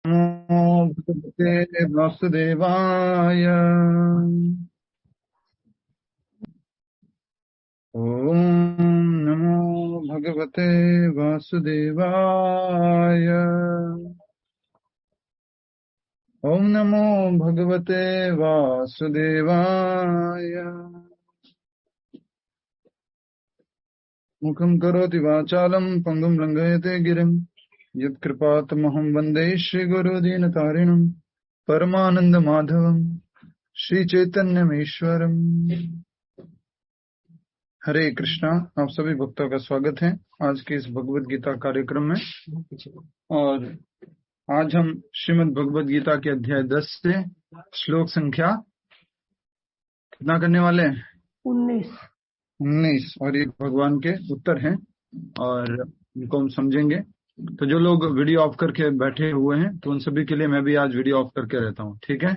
नमो भगवते वासुदेवाय। ओम नमो भगवते वासुदेवाय। ओम नमो भगवते वासुदेवाय। मुखं करोति वाचालं पंगुं लंघयते गिरिं यत्कृपातमहं वन्दे श्रीगुरुदीनतारिणं परमानन्दमाधवं श्रीचैतन्यमीश्वरम्। हरे कृष्णा। आप सभी भक्तों का स्वागत है आज के इस भगवत गीता कार्यक्रम में। और आज हम श्रीमद् भगवत गीता के अध्याय 10 से श्लोक संख्या कितना करने वाले हैं? 19। और ये भगवान के उत्तर हैं और इनको हम समझेंगे। तो जो लोग वीडियो ऑफ करके बैठे हुए हैं तो उन सभी के लिए मैं भी आज वीडियो ऑफ करके रहता हूँ, ठीक है?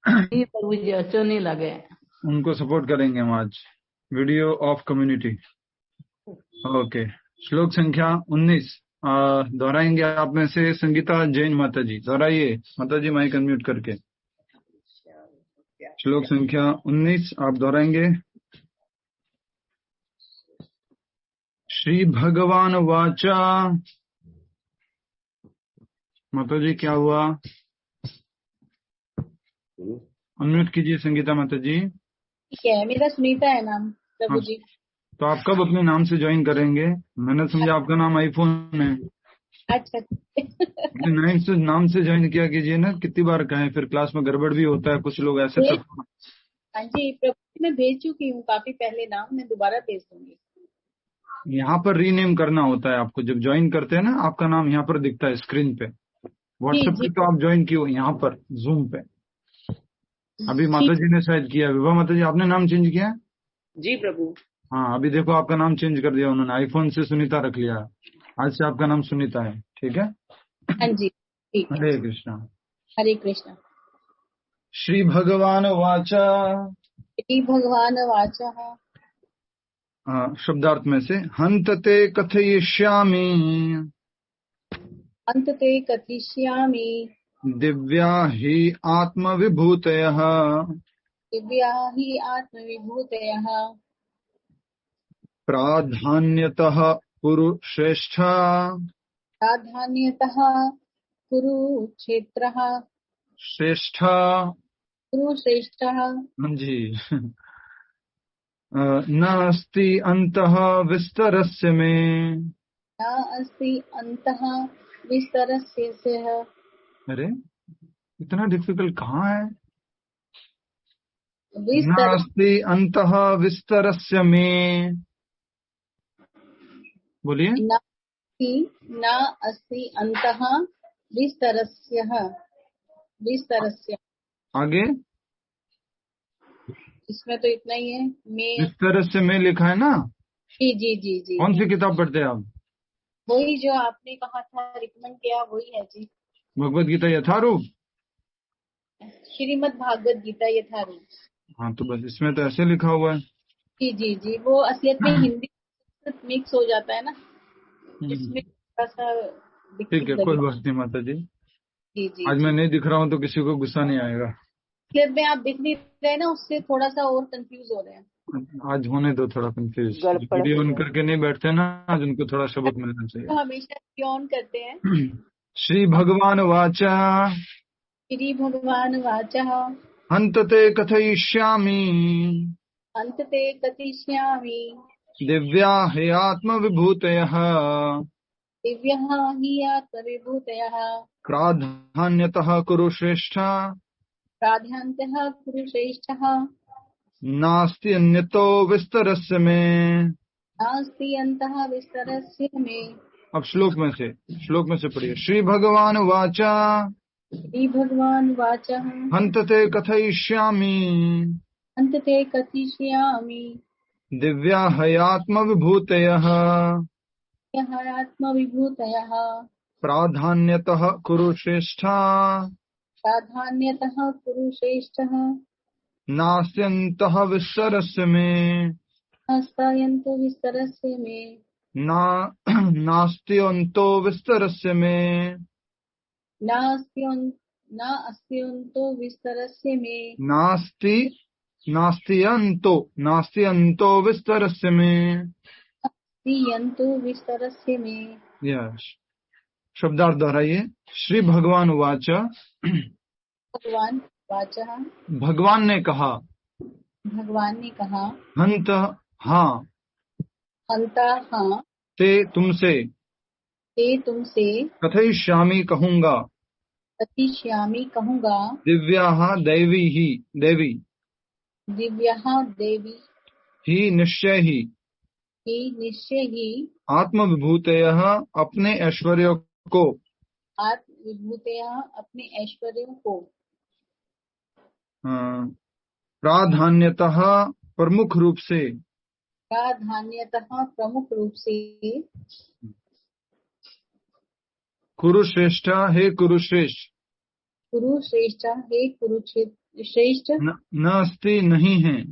प्रभु जी अच्छो नहीं लगे, उनको सपोर्ट करेंगे हम आज, वीडियो ऑफ कम्युनिटी। ओके, श्लोक संख्या 19 दोहराएंगे आप में से संगीता जैन माता जी। दोहराइए माता जी, माइक अनम्यूट करके। श्लोक संख्या 19 आप दोहराएंगे। श्री भगवान वाचा। माता जी क्या हुआ? अनम्यूट कीजिए संगीता माता जी। ठीक है, मेरा सुनीता है नाम प्रभु जी। तो आप कब अपने नाम से ज्वाइन करेंगे? मैंने समझा आपका नाम आईफोन है। अच्छा अपने नाम से ज्वाइन किया कीजिए ना, कितनी बार कहें, फिर क्लास में गड़बड़ भी होता है, कुछ लोग ऐसे तक। हाँ जी प्रभु जी, मैं भेज चुकी हूँ काफी पहले नाम, मैं दोबारा भेज दूंगी। यहाँ पर रीनेम करना होता है आपको, जब ज्वाइन करते हैं ना आपका नाम यहाँ पर दिखता है स्क्रीन पे। व्हाट्सएप पे तो आप ज्वाइन किए हो, यहाँ पर जूम पे अभी माता जी ने शायद किया। विभा माता जी आपने नाम चेंज किया? जी प्रभु। हाँ, अभी देखो आपका नाम चेंज कर दिया उन्होंने, आईफोन से सुनीता रख लिया। आज से आपका नाम सुनीता है, ठीक है? हाँ जी ठीक है। हरे कृष्णा। हरे कृष्णा। श्री भगवान वाचा। श्री भगवान वाचा। शब्दार्थ में से हंतते कथयिष्यामि अंतते कथिष्यामि दिव्या हि आत्मविभूतयः दिव्या हि आत्मविभूतयः प्राधान्यतः कुरु श्रेष्ठ। प्राधान्यतः कुरुक्षेत्रः श्रेष्ठ। कुरुश्रेष्ठः। हाँ जी। नास्ति अन्तः विस्तरस्य मे। न अस्ति अन्तः विस्तरस्य सः। अरे इतना डिफिकल्ट कहाँ है? विस्तर नास्ति अन्तः विस्तरस्य मे। बोलिए। न अस्ति अन्तः विस्तरस्य। आगे इसमें तो इतना ही है। मैं विस्तरस्य में लिखा है ना? जी जी जी जी। कौन सी किताब पढ़ते हैं आप? वही जो आपने कहा था, रिकमेंड किया, वही है जी। भगवत गीता यथारूप। श्रीमद् भागवत गीता यथारूप। हाँ तो बस इसमें तो ऐसे लिखा हुआ है। जी जी जी, वो असलियत में हिंदी मिक्स हो जाता है ना, इसमें थोड़ा सा ठीक है, दिक्कत कोई लगी। बात नहीं माता जी। जी जी आज जी। मैं नहीं दिख रहा हूँ तो किसी को गुस्सा नहीं आएगा। असलियत में आप दिख नहीं रहे ना, उससे थोड़ा सा और कंफ्यूज हो रहे हैं। आज होने दो थोड़ा कंफ्यूज। वीडियो ऑन करके नहीं बैठते ना, आज उनको थोड़ा सबक मिलना चाहिए। तो हमेशा ऑन करते हैं। श्री भगवान वाचा। श्री भगवान वाचः। हन्तते कथयिष्यामि अंतते कथिष्यामि दिव्या हि आत्मविभूतयः दिव्यः हि आत्मविभूतयः प्राधान्यतः कुरु श्रेष्ठ। प्राधान्यतः कुरुश्रेष्ठः नास्ति अन्यतो विस्तरस्य मे। नास्ति अन्तः विस्तरस्य मे। अब श्लोक में से पढ़िए। श्री भगवान वाचा। श्री भगवान वाचः। हन्तते कथयिष्यामि अंतते कथिष्यामि दिव्या हयात्मविभूतयः यः आत्मविभूतयः प्राधान्यतः कुरु श्रेष्ठ। प्राधान्यतः कुरुश्रेष्ठः नास्त्यन्तः विस्तरस्य मे। हस्तायन्तो विस्तरस्य मे। नास्त्यन्तो विस्तरस्य मे। न अस्त्यन्तो विस्तरस्य मे। नास्ति अंतो विस्तरस्य में। अस्त्यन्तो विस्तरस्य मे। यस, शब्दार्थ दोहराइए। श्री भगवान उवाच। भगवान वाचः। भगवान ने कहा। भगवान ने कहा। हंत हाँ। हंता हाँ। ते तुमसे। ते तुमसे। कथयिष्यामि कहूंगा। कथयिष्यामि कहूँगा। दिव्याः दैवी दिव्यः देवी ही निश्चय ही ही निश्चय ही आत्मविभूतयः अपने ऐश्वर्य को। आत्मविभूतया अपने ऐश्वर्यों को। प्राधान्यतः प्रमुख रूप से। प्राधान्यतः प्रमुख रूप से। कुरुश्रेष्ठ हे कुरुश्रेष्ठ। कुरुश्रेष्ठ हे कुरुश्रेष्ठ। न अस्ति नहीं है।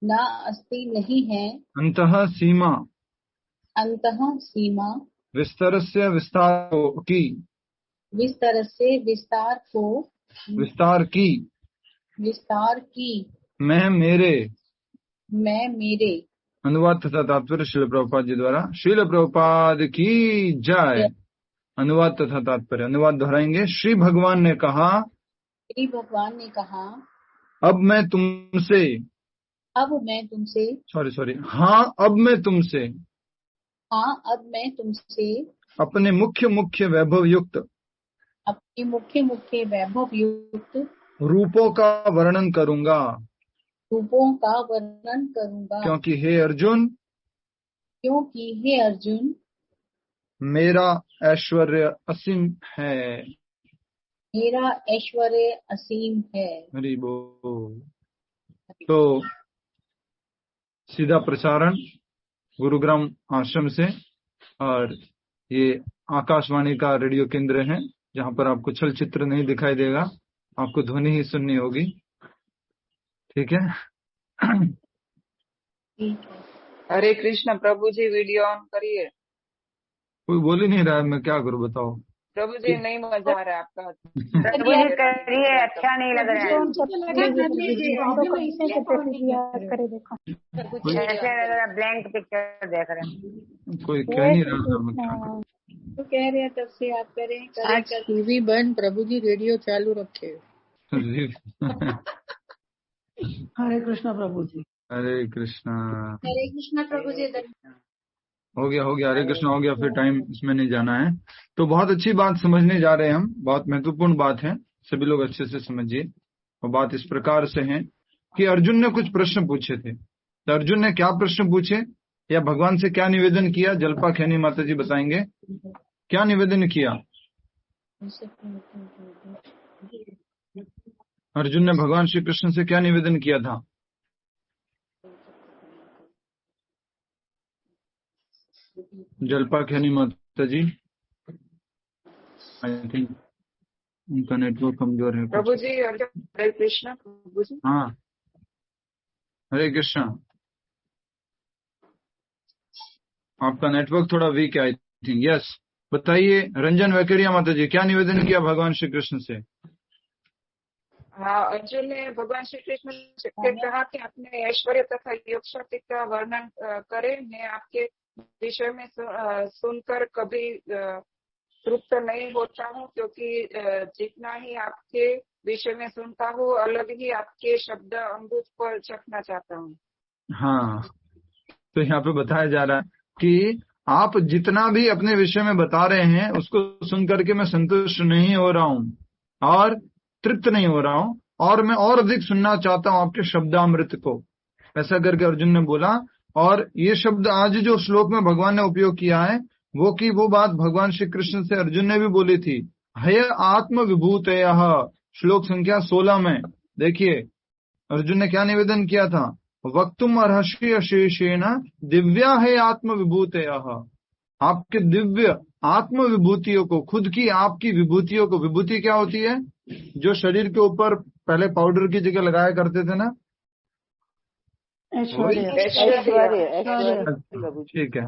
न अस्ति नहीं है। अंतः सीमा। अंतः सीमा। विस्तरस्य विस्तार की। विस्तर से विस्तार को। विस्तार की। विस्तार की। मैं मेरे। मेरे। अनुवाद तथा तात्पर्य श्रील प्रभुपाद जी द्वारा। श्रील प्रभुपाद की जय। अनुवाद तथा तात्पर्य। अनुवाद दोहराएंगे। श्री भगवान ने कहा। श्री भगवान ने कहा। अब मैं तुमसे। सॉरी हाँ अब मैं तुमसे। हाँ अब मैं तुमसे। अपने मुख्य वैभव युक्त। अपने मुख्य वैभव युक्त। रूपों का वर्णन करूंगा। रूपों का वर्णन करूंगा। क्योंकि हे अर्जुन। मेरा ऐश्वर्य असीम है। मेरा ऐश्वर्य असीम है। हरि बोल। तो सीधा प्रसारण गुरुग्राम आश्रम से, और ये आकाशवाणी का रेडियो केंद्र है जहाँ पर आपको चलचित्र नहीं दिखाई देगा, आपको ध्वनि ही सुननी होगी। ठीक है। हरे कृष्ण। प्रभु जी वीडियो ऑन करिए। कोई बोल ही नहीं रहा है, मैं क्या करूं बताओ। प्रभु जी नहीं मजा आ रहा है आपका। प्रभु जी करिए, अच्छा नहीं लग रहा है। ऐसे लग रहा है ब्लैंक पिक्चर देख रहे हैं। कोई कह नहीं रहा था, मैं क्या करूं। तो कह रहे हैं तब से आप करें। आज टीवी बंद, प्रभु जी रेडियो चालू रखे। हरे कृष्णा प्रभु जी। हरे कृष्णा। हरे कृष्णा प्रभु जी। हो गया हरे कृष्णा हो गया, फिर टाइम इसमें नहीं जाना है। तो बहुत अच्छी बात समझने जा रहे हैं हम, बहुत महत्वपूर्ण बात है, सभी लोग अच्छे से समझिए। और बात इस प्रकार से है कि अर्जुन ने कुछ प्रश्न पूछे थे। तो अर्जुन ने क्या प्रश्न पूछे या भगवान से क्या निवेदन किया, जल्पा खैनी माता जी बताएंगे क्या निवेदन किया। अर्जुन ने भगवान श्री कृष्ण से क्या निवेदन किया था। जल्पा खैनी माता जी, आई थिंक उनका नेटवर्क कमजोर है। प्रभु जी हरे कृष्ण। प्रभु जी हाँ हरे कृष्णा। आपका नेटवर्क थोड़ा वीक है आई थिंक। यस बताइए रंजन वैकरिया माता जी, क्या निवेदन किया भगवान श्री कृष्ण से। हाँ, अर्जुन ने भगवान श्री कृष्ण से कहा कि अपने ऐश्वर्य तथा योग शक्ति का वर्णन करें। मैं आपके विषय में सुनकर कभी तृप्त नहीं होता हूँ, क्योंकि जितना ही आपके विषय में सुनता हूँ अलग ही आपके शब्द अमृत पर चखना चाहता हूँ। हाँ, तो यहाँ पे बताया जा रहा है कि आप जितना भी अपने विषय में बता रहे हैं उसको सुन करके मैं संतुष्ट नहीं हो रहा हूँ और तृप्त नहीं हो रहा हूँ, और मैं और अधिक सुनना चाहता हूँ आपके शब्दामृत को। ऐसा करके अर्जुन ने बोला। और ये शब्द आज जो श्लोक में भगवान ने उपयोग किया है वो बात भगवान श्री कृष्ण से अर्जुन ने भी बोली थी। हय आत्म विभूतयः, श्लोक संख्या 16 में देखिए अर्जुन ने क्या निवेदन किया था। वक्तुम अर्हसि अशेषेण दिव्या है आत्म विभूतयः, आपके दिव्य आत्म विभूतियों को, खुद की आपकी विभूतियों को। विभूति क्या होती है, जो शरीर के ऊपर पहले पाउडर की जगह लगाया करते थे ना। ठीक है,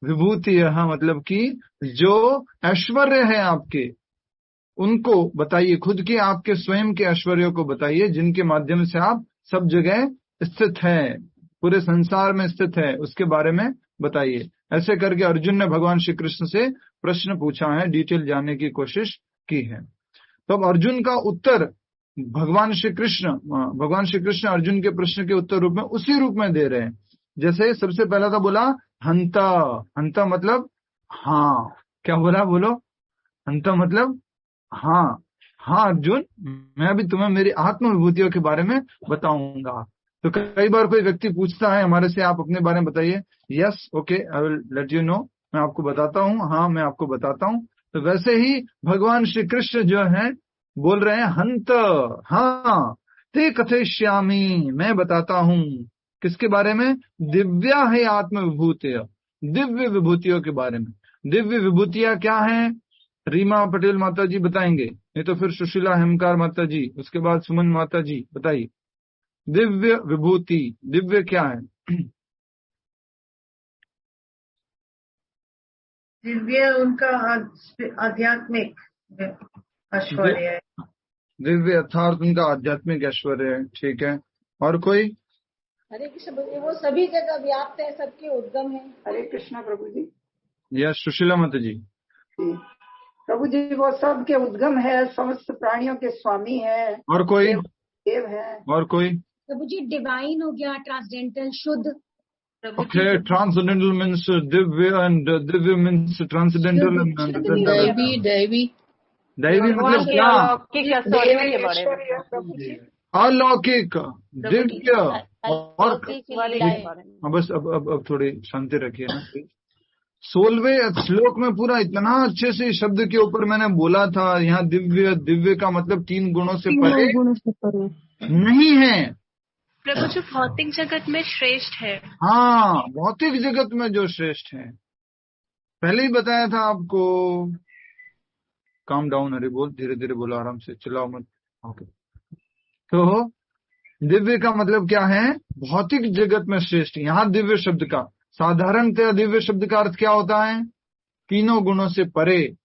विभूति मतलब कि जो ऐश्वर्य है आपके उनको बताइए, खुद के आपके स्वयं के ऐश्वर्यों को बताइए जिनके माध्यम से आप सब जगह स्थित है, पूरे संसार में स्थित है, उसके बारे में बताइए। ऐसे करके अर्जुन ने भगवान श्री कृष्ण से प्रश्न पूछा है, डिटेल जानने की कोशिश की है। तो अब अर्जुन का उत्तर भगवान श्री कृष्ण अर्जुन के प्रश्न के उत्तर रूप में उसी रूप में दे रहे हैं। जैसे सबसे पहला था बोला हंता मतलब हाँ, क्या बोला, बोलो, हंता मतलब हाँ अर्जुन, मैं अभी तुम्हें मेरी आत्म विभूतियों के बारे में बताऊंगा। तो कई बार कोई व्यक्ति पूछता है हमारे से, आप अपने बारे में बताइए। Yes, okay, I will let you know, मैं आपको बताता हूँ, हाँ मैं आपको बताता हूँ। तो वैसे ही भगवान श्री कृष्ण जो है बोल रहे हैं हंत, हाँ ते कथयिष्यामि, मैं बताता हूँ। किसके बारे में? दिव्या है आत्म विभूति, दिव्य विभूतियों के बारे में। दिव्य विभूतियां क्या हैं? रीमा पटेल माता जी बताएंगे, नहीं तो फिर सुशीला हेमकार माता जी, उसके बाद सुमन माता जी, बताइए दिव्य विभूति, दिव्य क्या है? दिव्य उनका आध्यात्मिक ऐश्वर्य है। दिव्य अर्थात उनका आध्यात्मिक ऐश्वर्य है, ठीक है। और कोई? हरे कृष्ण प्रभु जी, वो सभी जगह व्याप्त है, सबके उद्गम है। हरे कृष्णा प्रभु जी। यस, सुशीला माता जी। प्रभु जी वो सब के उद्गम है, समस्त प्राणियों के स्वामी है। और कोई? देव है। और कोई? प्रभु जी डिवाइन हो गया, ट्रांसडेंटल, शुद्ध। Okay, transcendental means Divya, and Divya means transcendental. दैवी मतलब क्या? अलौकिक, दिव्य। और बस अब थोड़ी शांति रखिए ना। 16वें श्लोक में पूरा इतना अच्छे से शब्द के ऊपर मैंने बोला था, यहाँ दिव्य, दिव्य का मतलब 3 गुणों से परे नहीं है प्रभु, जो भौतिक जगत में श्रेष्ठ है। हाँ, भौतिक जगत में जो श्रेष्ठ है, पहले ही बताया था आपको। काम डाउन, अरे बोल, धीरे धीरे बोलो, आराम से, चिल्लाओ मत। ओके, तो दिव्य का मतलब क्या है? भौतिक जगत में श्रेष्ठ। यहाँ दिव्य शब्द का, साधारणतः दिव्य शब्द का अर्थ क्या होता है? तीनों गुणों से परे,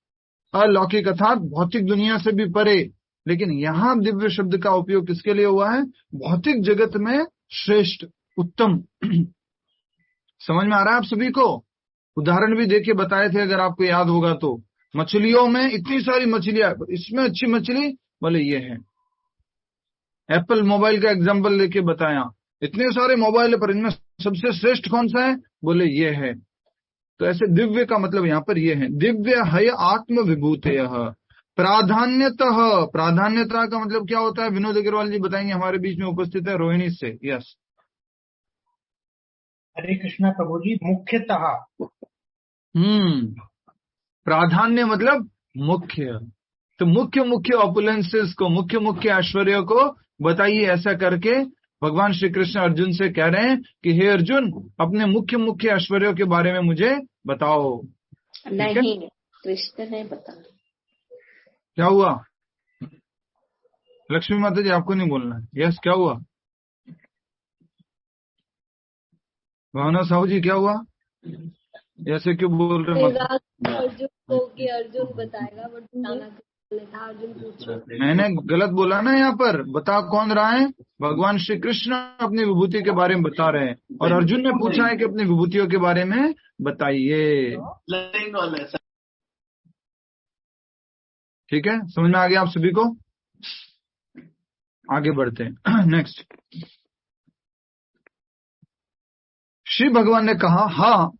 अलौकिक अर्थात भौतिक दुनिया से भी परे। लेकिन यहाँ दिव्य शब्द का उपयोग किसके लिए हुआ है? भौतिक जगत में श्रेष्ठ, उत्तम। समझ में आ रहा है आप सभी को? उदाहरण भी देके बताए थे, अगर आपको याद होगा तो। मछलियों में इतनी सारी मछलियां, इसमें अच्छी मछली बोले ये है। एप्पल मोबाइल का एग्जाम्पल लेके बताया, इतने सारे मोबाइल है पर इनमें सबसे श्रेष्ठ कौन सा है? बोले ये है। तो ऐसे दिव्य का मतलब यहाँ पर ये है, दिव्य है आत्म विभूतयः प्राधान्यतः। प्राधान्यता का मतलब क्या होता है? विनोद अग्रवाल जी बताएंगे, हमारे बीच में उपस्थित है रोहिणी से। यस, हरे कृष्णा प्रभु जी। मुख्यतः, प्राधान्य मतलब मुख्य। तो मुख्य ऑपुलेंसेस को, मुख्य ऐश्वर्य को बताइए। ऐसा करके भगवान श्री कृष्ण अर्जुन से कह रहे हैं कि हे अर्जुन, अपने मुख्य ऐश्वर्यों के बारे में मुझे बताओ। नहीं, कृष्ण ने बताया। क्या हुआ? लक्ष्मी माता जी आपको नहीं बोलना है। यस, क्या हुआ? भावना साहू जी क्या हुआ? ऐसे क्यों बोल रहे? अर्जुन बताएगा, बट अर्जुन पूछ रहा। मैंने गलत बोला ना? यहाँ पर बता कौन रहा है? भगवान श्री कृष्ण अपनी विभूति के बारे में बता रहे हैं, और अर्जुन ने पूछा है कि अपनी विभूतियों के बारे में बताइए। ठीक है, समझ में आ गया आप सभी को? आगे बढ़ते हैं। नेक्स्ट, श्री भगवान ने कहा, हाँ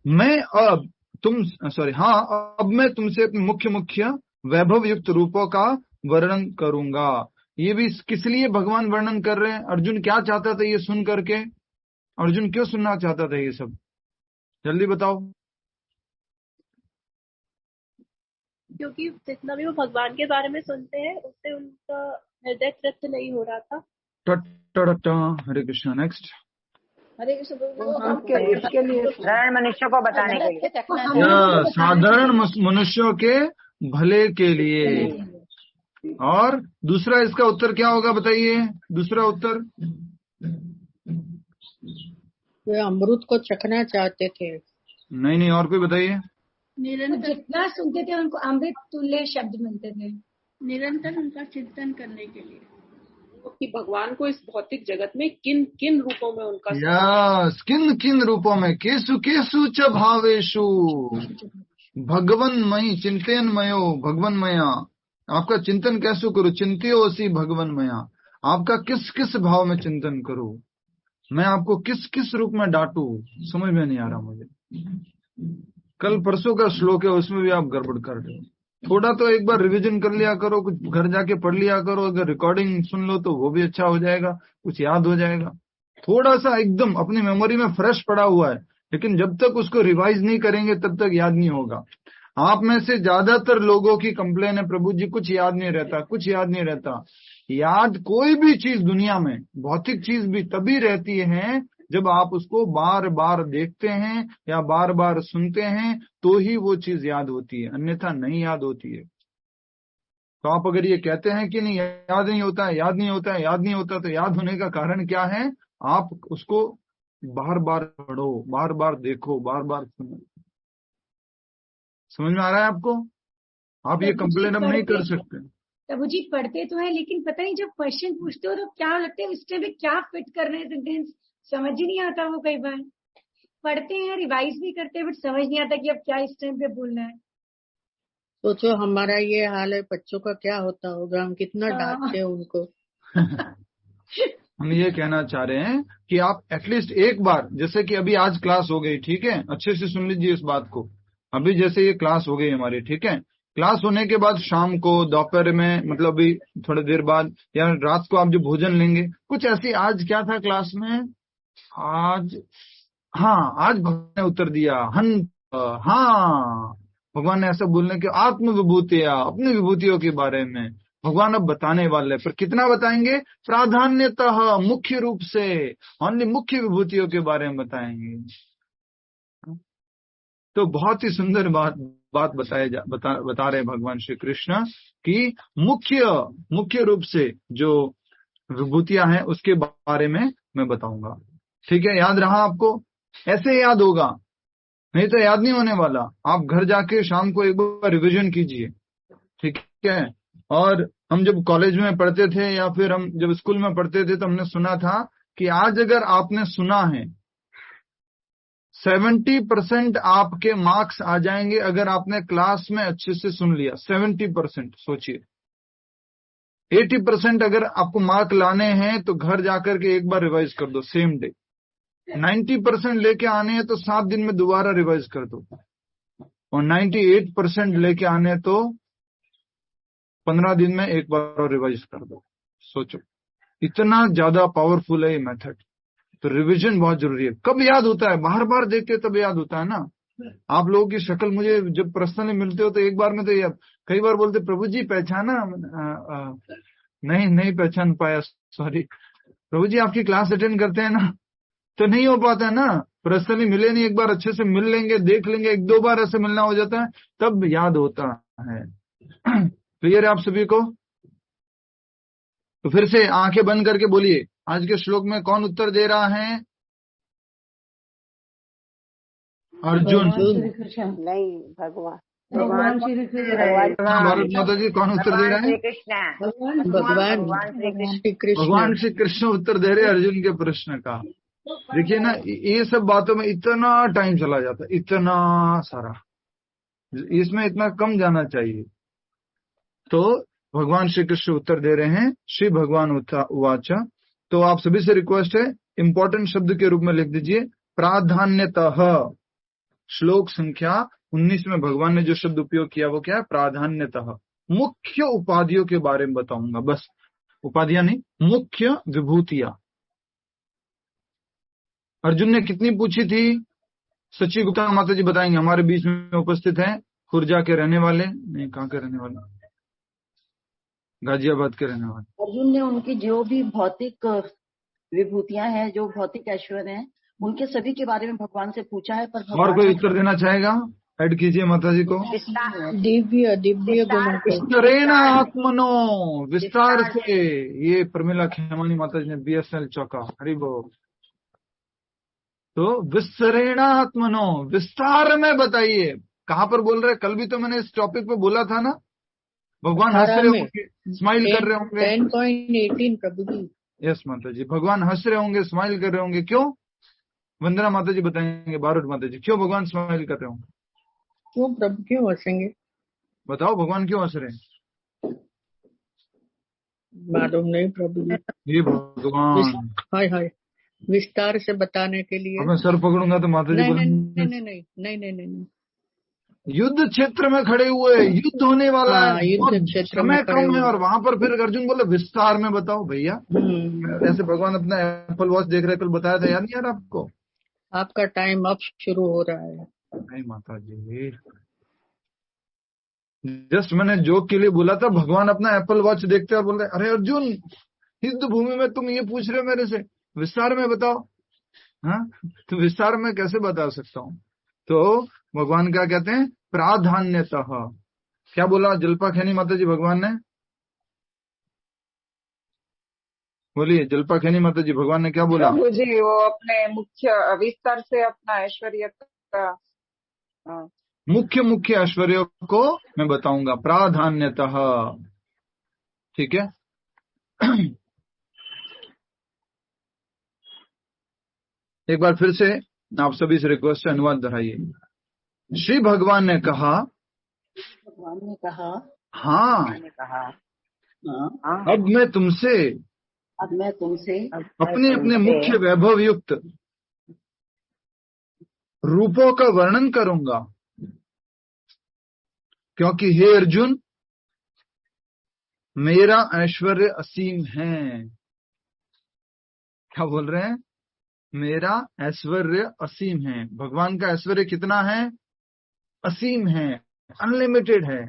अब मैं तुमसे अपने मुख्य वैभव युक्त रूपों का वर्णन करूंगा। ये भी किस लिए भगवान वर्णन कर रहे हैं? अर्जुन क्या चाहता था ये सुन करके? अर्जुन क्यों सुनना चाहता था ये सब? जल्दी बताओ। क्योंकि जितना भी वो भगवान के बारे में सुनते हैं, उससे उनका हृदय तृप्त नहीं हो रहा था। हरे कृष्णा। नेक्स्ट, हरे कृष्ण इसके लिए साधारण मनुष्यों को बताने के लिए, साधारण मनुष्यों के भले के लिए। और दूसरा इसका उत्तर क्या होगा बताइए? दूसरा उत्तर, वे अमृत को चखना चाहते थे। नहीं, और कोई बताइए। जितना सुनते थे उनको अमृत तुल्य शब्द मिलते थे। निरंतर उनका चिंतन करने के लिए कि भगवान को इस भौतिक जगत में किन किन रूपों में उनका यस, किन किन रूपों में, केसु केसु च भावेशु भगवनमयी चिंतनमयो भगवनमया। आपका चिंतन कैसे करूं, चिंत्योसी भगवनमया। आपका किस किस भाव में चिंतन करूं, मैं आपको किस किस रूप में डांटू, समझ में नहीं आ रहा मुझे। कल परसों का श्लोक है, उसमें भी आप गड़बड़ कर रहे हो। थोड़ा तो एक बार रिवीजन कर लिया करो, कुछ घर जाके पढ़ लिया करो, अगर रिकॉर्डिंग सुन लो तो वो भी अच्छा हो जाएगा, कुछ याद हो जाएगा। थोड़ा सा एकदम अपनी मेमोरी में फ्रेश पड़ा हुआ है, लेकिन जब तक उसको रिवाइज नहीं करेंगे तब तक याद नहीं होगा। आप में से ज्यादातर लोगों की कंप्लेन है, प्रभु जी कुछ याद नहीं रहता, कुछ याद नहीं रहता। याद कोई भी चीज दुनिया में, भौतिक चीज भी तभी रहती है जब आप उसको बार बार देखते हैं या बार बार सुनते हैं, तो ही वो चीज याद होती है, अन्यथा नहीं याद होती है। तो आप अगर ये कहते हैं कि नहीं याद नहीं होता है, याद नहीं होता है, याद नहीं होता, तो याद होने का कारण क्या है? आप उसको बार बार पढ़ो, बार बार देखो, बार बार सुनो। समझ में आ रहा है आपको? आप ये कंप्लेन अब नहीं कर सकते। प्रभु जी पढ़ते तो है, लेकिन पता नहीं जब क्वेश्चन पूछते हो तो क्या लगता है उस टाइम पे क्या फिट कर रहे हैं सेंटेंस, समझ ही नहीं आता। वो कई बार पढ़ते हैं, रिवाइज भी करते हैं, बट समझ नहीं आता कि अब क्या इस टाइम पे बोलना है। सोचो हमारा ये हाल है, बच्चों का क्या होता होगा, हम कितना डांटते हैं उनको। हम ये कहना चाह रहे हैं कि आप एटलीस्ट एक बार, जैसे कि अभी आज क्लास हो गई, ठीक है, अच्छे से सुन लीजिए इस बात को। अभी जैसे ये क्लास हो गई हमारी, ठीक है, क्लास होने के बाद शाम को, दोपहर में, मतलब अभी थोड़ी देर बाद या रात को आप जो भोजन लेंगे, कुछ ऐसी, आज क्या था क्लास में, आज भगवान ने उत्तर दिया, भगवान ने ऐसा बोलने के, आत्म विभूतियां, अपनी विभूतियों के बारे में भगवान अब बताने वाले, पर कितना बताएंगे? प्राधान्यतः, मुख्य रूप से, ओनली मुख्य विभूतियों के बारे में बताएंगे। तो बहुत ही सुंदर बात बता रहे भगवान श्री कृष्ण कि मुख्य रूप से जो विभूतियां हैं उसके बारे में मैं बताऊंगा। ठीक है, याद रहा आपको? ऐसे याद होगा, नहीं तो याद नहीं होने वाला। आप घर जाके शाम को एक बार रिवीजन कीजिए, ठीक है। और हम जब कॉलेज में पढ़ते थे या फिर हम जब स्कूल में पढ़ते थे तो हमने सुना था कि आज अगर आपने सुना है 70% आपके मार्क्स आ जाएंगे अगर आपने क्लास में अच्छे से सुन लिया। 70%, सोचिए। 80% अगर आपको मार्क लाने हैं तो घर जाकर के एक बार रिवाइज कर दो सेम डे। 90% लेके आने हैं तो 7 दिन में दोबारा रिवाइज कर दो, और 98% लेके आने हैं तो 15 दिन में एक बार और रिवाइज कर दो। सोचो, इतना ज्यादा पावरफुल है ये मेथड। तो रिवीजन बहुत जरूरी है। कब याद होता है? बार बार देख के तब याद होता है ना। आप लोगों की शक्ल मुझे जब पर्सनली मिलते हो तो एक बार में तो याद, कई बार बोलते प्रभु जी पहचाना, नहीं पहचान पाया, सॉरी। प्रभु जी आपकी क्लास अटेंड करते हैं ना, तो नहीं हो पाता है ना, पर्सनली मिले नहीं, एक बार अच्छे से मिल लेंगे, देख लेंगे, 1-2 बार ऐसे मिलना हो जाता है, तब याद होता है। क्लियर है आप सभी को? तो फिर से आंखें बंद करके बोलिए, आज के श्लोक में कौन उत्तर दे रहा है? अर्जुन। नहीं, भगवान भारत माता जी कौन उत्तर दे रहा है? भगवान श्री कृष्ण उत्तर दे रहे अर्जुन के प्रश्न का। देखिए ना, ये सब बातों में इतना टाइम चला जाता है, इतना सारा, इसमें इतना कम जाना चाहिए। तो भगवान श्री कृष्ण उत्तर दे रहे हैं, श्री भगवान उवाच। तो आप सभी से रिक्वेस्ट है, इंपॉर्टेंट शब्द के रूप में लिख दीजिए प्राधान्यतः। श्लोक संख्या 19 में भगवान ने जो शब्द उपयोग किया वो क्या है? प्राधान्यतः। मुख्य उपाधियों के बारे में बताऊंगा, बस उपाधियां नहीं, मुख्य विभूतियां। अर्जुन ने कितनी पूछी थी? सची गुप्ता माता जी बताएंगे, हमारे बीच में उपस्थित हैं, खुर्जा के रहने वाले, नहीं कहाँ के रहने वाले, गाजियाबाद के रहने वाले। अर्जुन ने उनकी जो भी भौतिक विभूतियां हैं, जो भौतिक ऐश्वर्य हैं, उनके सभी के बारे में भगवान से पूछा है। पर और कोई उत्तर देना चाहेगा? ऐड कीजिए माता जी को। दिव्य गुणों को विस्तरेण आत्मनो, विस्तार से। ये प्रमिला खेमानी माता जी ने BSNL चौका, हरि बोल। तो विस्तरेण आत्मनो, विस्तार में बताइए। कहाँ पर बोल रहे? कल भी तो मैंने इस टॉपिक पे बोला था ना, भगवान हंस 18 रहे में होंगे, स्माइल कर रहे होंगे। 10.18 प्रभु जी। यस माता जी, भगवान हंस रहे होंगे, स्माइल कर रहे होंगे। क्यों? वंदना माता जी बताएंगे, बारोट माता जी, क्यों भगवान स्माइल कर रहे होंगे? क्यों प्रभु, क्यों हंसेंगे? बताओ भगवान क्यों हंस रहे हैं? मालूम नहीं प्रभु जी। ये भगवान, हाय हाय, विस्तार से बताने के लिए। अब मैं सर पकड़ूंगा तो माता जी नहीं बोलेंगे नहीं नहीं नहीं नहीं नहीं नहीं नहीं। युद्ध क्षेत्र में खड़े हुए, युद्ध होने वाला हाँ, है, युद्ध बहुत क्षेत्र में समय खड़े कम है, हुए। और वहां पर फिर अर्जुन बोले विस्तार में बताओ। भैया ऐसे भगवान अपना एप्पल वॉच देख रहे, कल बताया था, याद नहीं यार आपको? आपका टाइम अब शुरू हो रहा है। नहीं माता जी, जस्ट मैंने जोक के लिए बोला था, भगवान अपना एप्पल वॉच देखते और बोल रहे, अरे अर्जुन, युद्ध भूमि में तुम ये पूछ रहे हो मेरे से, विस्तार में बताओ। हाँ, तो विस्तार में कैसे बता सकता हूँ? तो भगवान क्या कहते हैं? प्राधान्यतः। क्या बोला जल्पा खैनी माता जी भगवान ने? बोलिए जल्पा खैनी माता जी, भगवान ने क्या बोला? प्रभु जी वो अपने मुख्य विस्तार से अपना ऐश्वर्य का मुख्य ऐश्वर्य को मैं बताऊंगा, प्राधान्यतः। ठीक है। एक बार फिर से आप सभी से रिक्वेस्ट है, अनुवाद दोहराइए। श्री भगवान ने कहा, भगवान ने कहा, हाँ, अब मैं तुमसे अपने अपने मुख्य वैभव युक्त रूपों का वर्णन करूंगा, क्योंकि हे अर्जुन, मेरा ऐश्वर्य असीम है। क्या बोल रहे हैं? मेरा ऐश्वर्य असीम है। भगवान का ऐश्वर्य कितना है? असीम है, अनलिमिटेड है।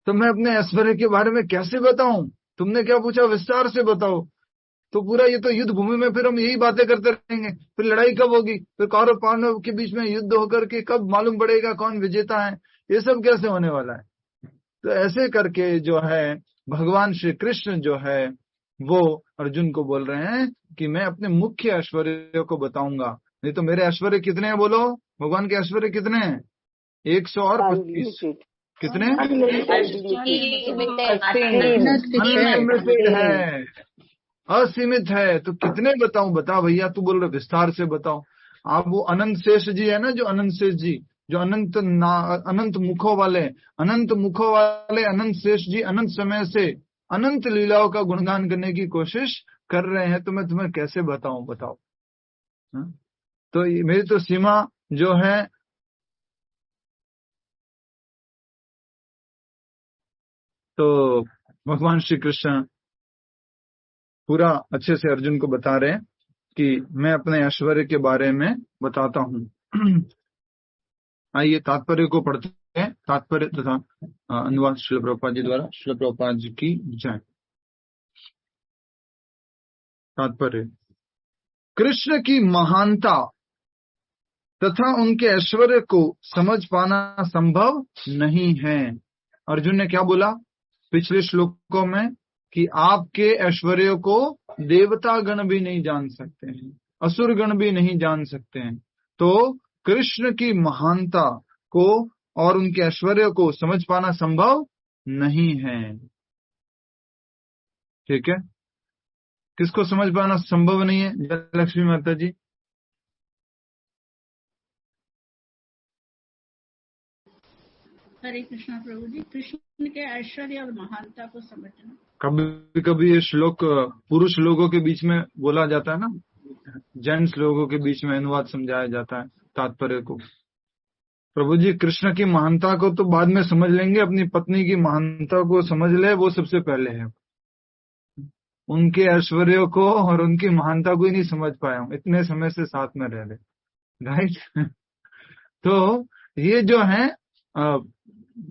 तो मैं अपने ऐश्वर्य के बारे में कैसे बताऊं? तुमने क्या पूछा? विस्तार से बताओ। तो पूरा ये तो युद्ध भूमि में फिर हम यही बातें करते रहेंगे, फिर लड़ाई कब होगी, फिर कौरव पांडव के बीच में युद्ध होकर के कब मालूम पड़ेगा कौन विजेता है, ये सब कैसे होने वाला है? तो ऐसे करके जो है भगवान श्री कृष्ण जो है वो अर्जुन को बोल रहे हैं कि मैं अपने मुख्य ऐश्वर्य को बताऊंगा। नहीं तो मेरे ऐश्वर्य कितने हैं? बोलो, भगवान के ऐश्वर्य कितने हैं? 125। कितने? अनलिमिटेड है, असीमित है। तो कितने बताऊं? बता भैया, तू बोल रहे विस्तार से बताओ। आप वो अनंत शेष जी है ना, जो अनंत शेष जी, जो अनंत मुखों वाले अनंत शेष जी अनंत समय से अनंत लीलाओं का गुणगान करने की कोशिश कर रहे हैं, तो मैं तुम्हें कैसे बताऊं? बताओ। तो मेरी तो सीमा जो है तो भगवान श्री कृष्ण पूरा अच्छे से अर्जुन को बता रहे हैं कि मैं अपने ऐश्वर्य के बारे में बताता हूं। आइए तात्पर्य को पढ़ते हैं। तात्पर्य तथा अनुवाद श्रील प्रभुपाद जी द्वारा। श्रील प्रभुपाद जी की जय। तात्पर्य, कृष्ण की महानता तथा उनके ऐश्वर्य को समझ पाना संभव नहीं है। अर्जुन ने क्या बोला पिछले श्लोकों में कि आपके ऐश्वर्य को देवता गण भी नहीं जान सकते हैं, असुर गण भी नहीं जान सकते हैं। तो कृष्ण की महानता को और उनके ऐश्वर्य को समझ पाना संभव नहीं है। ठीक है, किसको समझ पाना संभव नहीं है? जयलक्ष्मी माता जी। हरे कृष्णा प्रभु जी, कृष्ण के ऐश्वर्य और महानता को समझना। कभी कभी ये श्लोक पुरुष लोगों के बीच में बोला जाता है ना, जेंट्स लोगों के बीच में अनुवाद समझाया जाता है तात्पर्य को। प्रभु जी कृष्ण की महानता को तो बाद में समझ लेंगे, अपनी पत्नी की महानता को समझ ले, वो सबसे पहले है। उनके ऐश्वर्य को और उनकी महानता को ही नहीं समझ पाया हूं, इतने समय से साथ में रह रहे, राइट। तो ये जो है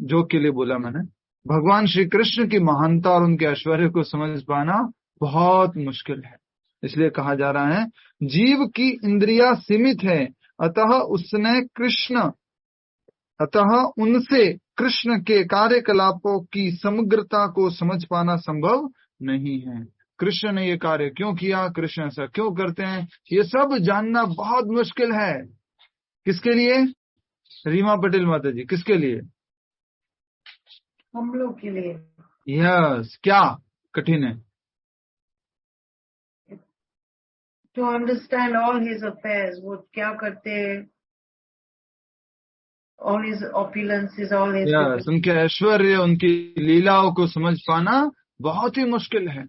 जोक के लिए बोला मैंने, भगवान श्री कृष्ण की महानता और उनके ऐश्वर्य को समझ पाना बहुत मुश्किल है। इसलिए कहा जा रहा है जीव की इंद्रियां सीमित है, अतः उनसे कृष्ण के कार्यकलापों की समग्रता को समझ पाना संभव नहीं है। कृष्ण ने ये कार्य क्यों किया, कृष्ण ऐसा क्यों करते हैं, ये सब जानना बहुत मुश्किल है। किसके लिए? रीमा पटेल माता जी, किसके लिए? हम लोग के लिए यस, क्या कठिन है? To understand all his affairs, वो क्या करते हैं, all his opulences, all his yes, उनके ऐश्वर्य, उनकी लीलाओं को समझ पाना बहुत ही मुश्किल है,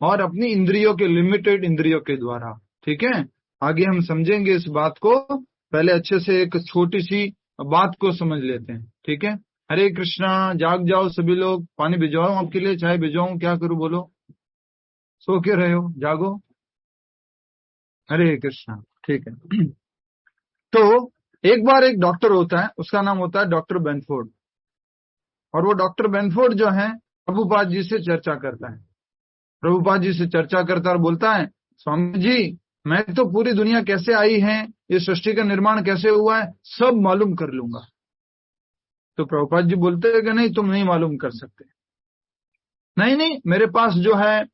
और अपनी इंद्रियों के, लिमिटेड इंद्रियों के द्वारा। ठीक है, आगे हम समझेंगे इस बात को। पहले अच्छे से एक छोटी सी बात को समझ लेते हैं। ठीक है, हरे कृष्णा। जाग जाओ सभी लोग, पानी भिजवाऊं आपके लिए, चाय भिजवाऊं, क्या करूं बोलो? सो क्यों रहे हो, जागो। हरे कृष्णा। ठीक है। तो एक बार एक डॉक्टर होता है, उसका नाम होता है डॉक्टर बेनफोर्ड, और वो डॉक्टर बेनफोर्ड जो है प्रभुपाद जी से चर्चा करता है। प्रभुपाद जी से चर्चा करता है और बोलता है, स्वामी जी मैं तो पूरी दुनिया कैसे आई है, ये सृष्टि का निर्माण कैसे हुआ है, सब मालूम कर लूंगा। तो प्रभुपाद जी बोलते हैं कि नहीं, तुम नहीं मालूम कर सकते। नहीं, मेरे पास जो है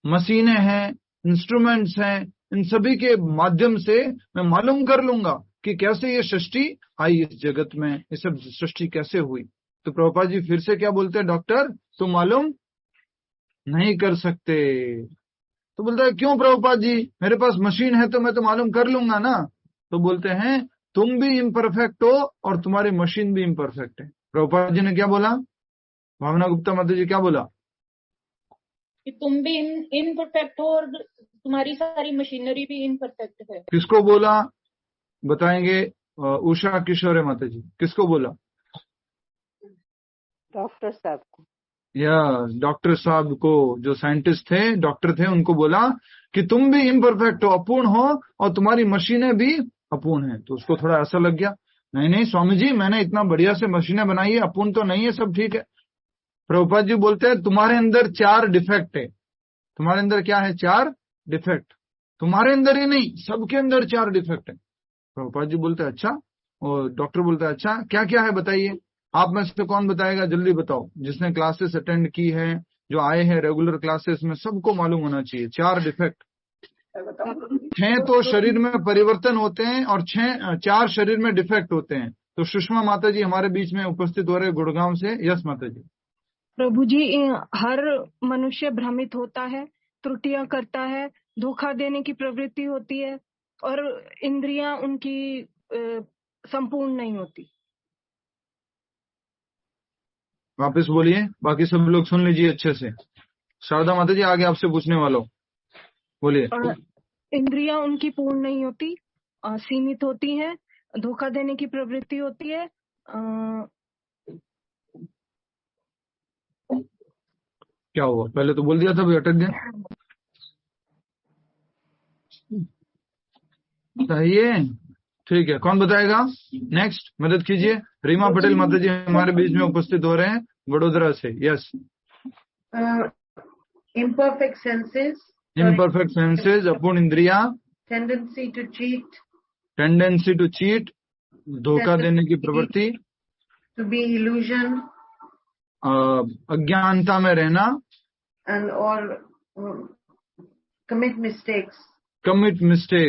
मशीनें हैं, इंस्ट्रूमेंट्स हैं, इन सभी के माध्यम से मैं मालूम कर लूंगा कि कैसे ये सृष्टि आई इस जगत में, ये सब सृष्टि कैसे हुई। तो प्रभुपाद जी फिर से क्या बोलते हैं, डॉक्टर तुम मालूम नहीं कर सकते। तो बोलता है, क्यों प्रभुपाद जी, मेरे पास मशीन है तो मैं तो मालूम कर लूंगा ना। तो बोलते हैं, तुम भी इम्परफेक्ट हो और तुम्हारी मशीन भी इम्परफेक्ट है। प्रभुपाद जी ने क्या बोला, भावना गुप्ता माता जी क्या बोला, कि तुम भी इम्परफेक्ट हो और तुम्हारी सारी मशीनरी भी इम्परफेक्ट है। किसको बोला बताएंगे? उषा किशोर माता जी, किसको बोला? डॉक्टर साहब को। या डॉक्टर साहब को, जो साइंटिस्ट थे, डॉक्टर थे, उनको बोला कि तुम भी इम्परफेक्ट हो, अपूर्ण हो, और तुम्हारी मशीनें भी अपूर्ण है। तो उसको थोड़ा ऐसा लग गया, नहीं स्वामी जी मैंने इतना बढ़िया से मशीनें बनाई है, अपूर्ण तो नहीं है, सब ठीक है। प्रभुपाद जी बोलते हैं, तुम्हारे अंदर 4 डिफेक्ट है। तुम्हारे अंदर क्या है? 4 डिफेक्ट। तुम्हारे अंदर ही नहीं, सबके अंदर 4 डिफेक्ट है। प्रभुपाद जी बोलते हैं, अच्छा। और डॉक्टर बोलता है, अच्छा क्या क्या है बताइए। आप में से कौन बताएगा, जल्दी बताओ। जिसने क्लासेस अटेंड की है, जो आए हैं रेगुलर क्लासेस में, सबको मालूम होना चाहिए 4 डिफेक्ट। 6 तो शरीर में परिवर्तन होते हैं और 4 शरीर में डिफेक्ट होते हैं। तो सुषमा माता जी हमारे बीच में उपस्थित हो रहे गुड़गांव से। यस माता जी। प्रभु जी, हर मनुष्य भ्रमित होता है, त्रुटियां करता है, धोखा देने की प्रवृत्ति होती है, और इंद्रियां उनकी संपूर्ण नहीं होती। वापस बोलिए, बाकी सब लोग सुन लीजिए अच्छे से। शारदा माता जी आगे आपसे पूछने वाला हूँ, बोलिए। इंद्रियां उनकी पूर्ण नहीं होती, सीमित होती हैं, धोखा देने की प्रवृत्ति होती है। क्या हुआ, पहले तो बोल दिया था, भी अटक गया। सही है, ठीक है। कौन बताएगा नेक्स्ट? मदद कीजिए। रीमा पटेल माता जी हमारे बीच में उपस्थित हो रहे हैं वडोदरा से। Yes. Imperfect senses, imperfect senses, अपूर्ण इंद्रिया, tendency to cheat, tendency to cheat, धोखा देने की प्रवृत्ति, टू बी इल्यूजन, अज्ञानता में रहना, एंड और कमिट मिस्टेक,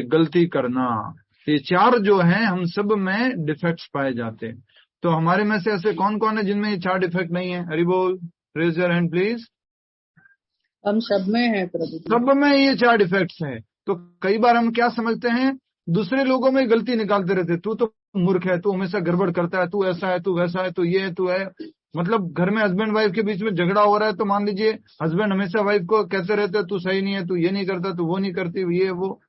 गलती करना। ये 4 जो हैं, हम सब में डिफेक्ट्स पाए जाते हैं। तो हमारे में से ऐसे कौन कौन है जिनमें ये 4 डिफेक्ट नहीं है? हरि बोल, रेज योर हैंड प्लीज। हम सब में है प्रभु, सब में ये 4 डिफेक्ट्स है। तो कई बार हम क्या समझते हैं, दूसरे लोगों में गलती निकालते रहते, तू तो मूर्ख है, तू हमेशा गड़बड़ करता है, तू ऐसा है, तू वैसा है, तू ये है, तू है। मतलब घर में हस्बैंड वाइफ के बीच में झगड़ा हो रहा है, तो मान लीजिए हस्बैंड हमेशा वाइफ को कहते रहते हैं, तू सही नहीं है, तू ये नहीं करता, तू वो नहीं करती, ये वो।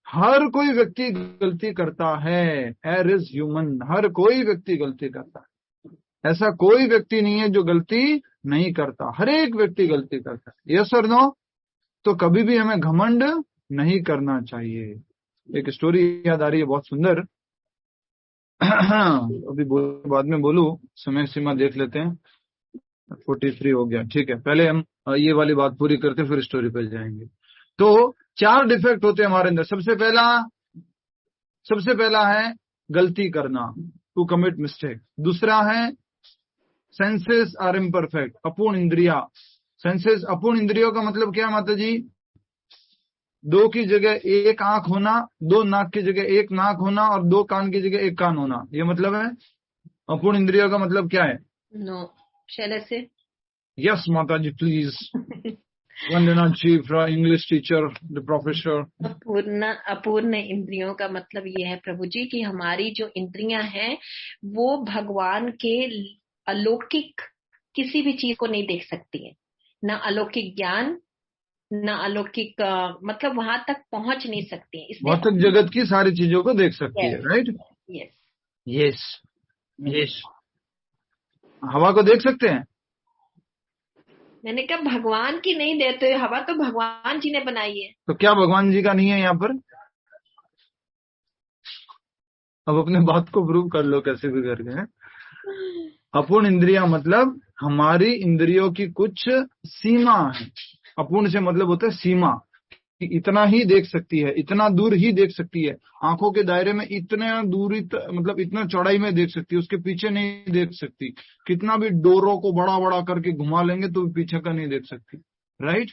हर कोई व्यक्ति गलती करता है, एर इज ह्यूमन, हर कोई व्यक्ति गलती करता है। ऐसा कोई व्यक्ति नहीं है जो गलती नहीं करता, हर एक व्यक्ति गलती करता है। यस और नो? तो कभी भी हमें घमंड नहीं करना चाहिए। एक स्टोरी याद आ रही है बहुत सुंदर, अभी बाद में बोलूं, समय सीमा देख लेते हैं। 43 हो गया, ठीक है। पहले हम ये वाली बात पूरी करते फिर स्टोरी पे जाएंगे। तो 4 डिफेक्ट होते हैं हमारे अंदर। सबसे पहला है गलती करना, टू कमिट मिस्टेक। दूसरा है सेंसेस आर इम्परफेक्ट, अपूर्ण इंद्रिया। सेंसेस, अपूर्ण इंद्रियों का मतलब क्या है माता जी? 2 की जगह 1 आंख होना, 2 नाक की जगह 1 नाक होना, और 2 कान की जगह 1 कान होना, ये मतलब है अपूर्ण इंद्रियों का मतलब क्या है? नो, शैलेश से। यस माता जी please. Vandana ji from English teacher the professor. अपूर्ण इंद्रियों का मतलब ये है प्रभु जी कि हमारी जो इंद्रियां हैं वो भगवान के अलौकिक किसी भी चीज को नहीं देख सकती है, ना अलौकिक ज्ञान ना अलौकिक मतलब वहां तक पहुंच नहीं सकती है। भौतिक जगत की सारी चीजों को देख सकती है, राइट? Yes yes yes. हवा को देख सकते हैं? मैंने कहा भगवान की नहीं देते, हवा तो भगवान जी ने बनाई है। तो क्या भगवान जी का नहीं है यहाँ पर? अब अपने बात को प्रूव कर लो कैसे भी करके। अपूर्ण इंद्रिया मतलब हमारी इंद्रियों की कुछ सीमा है। अपूर्ण से मतलब होता है सीमा, कि इतना ही देख सकती है, इतना दूर ही देख सकती है। आंखों के दायरे में इतना दूरी मतलब इतना चौड़ाई में देख सकती है, उसके पीछे नहीं देख सकती। कितना भी डोरों को बड़ा बड़ा करके घुमा लेंगे तो पीछे का नहीं देख सकती, राइट?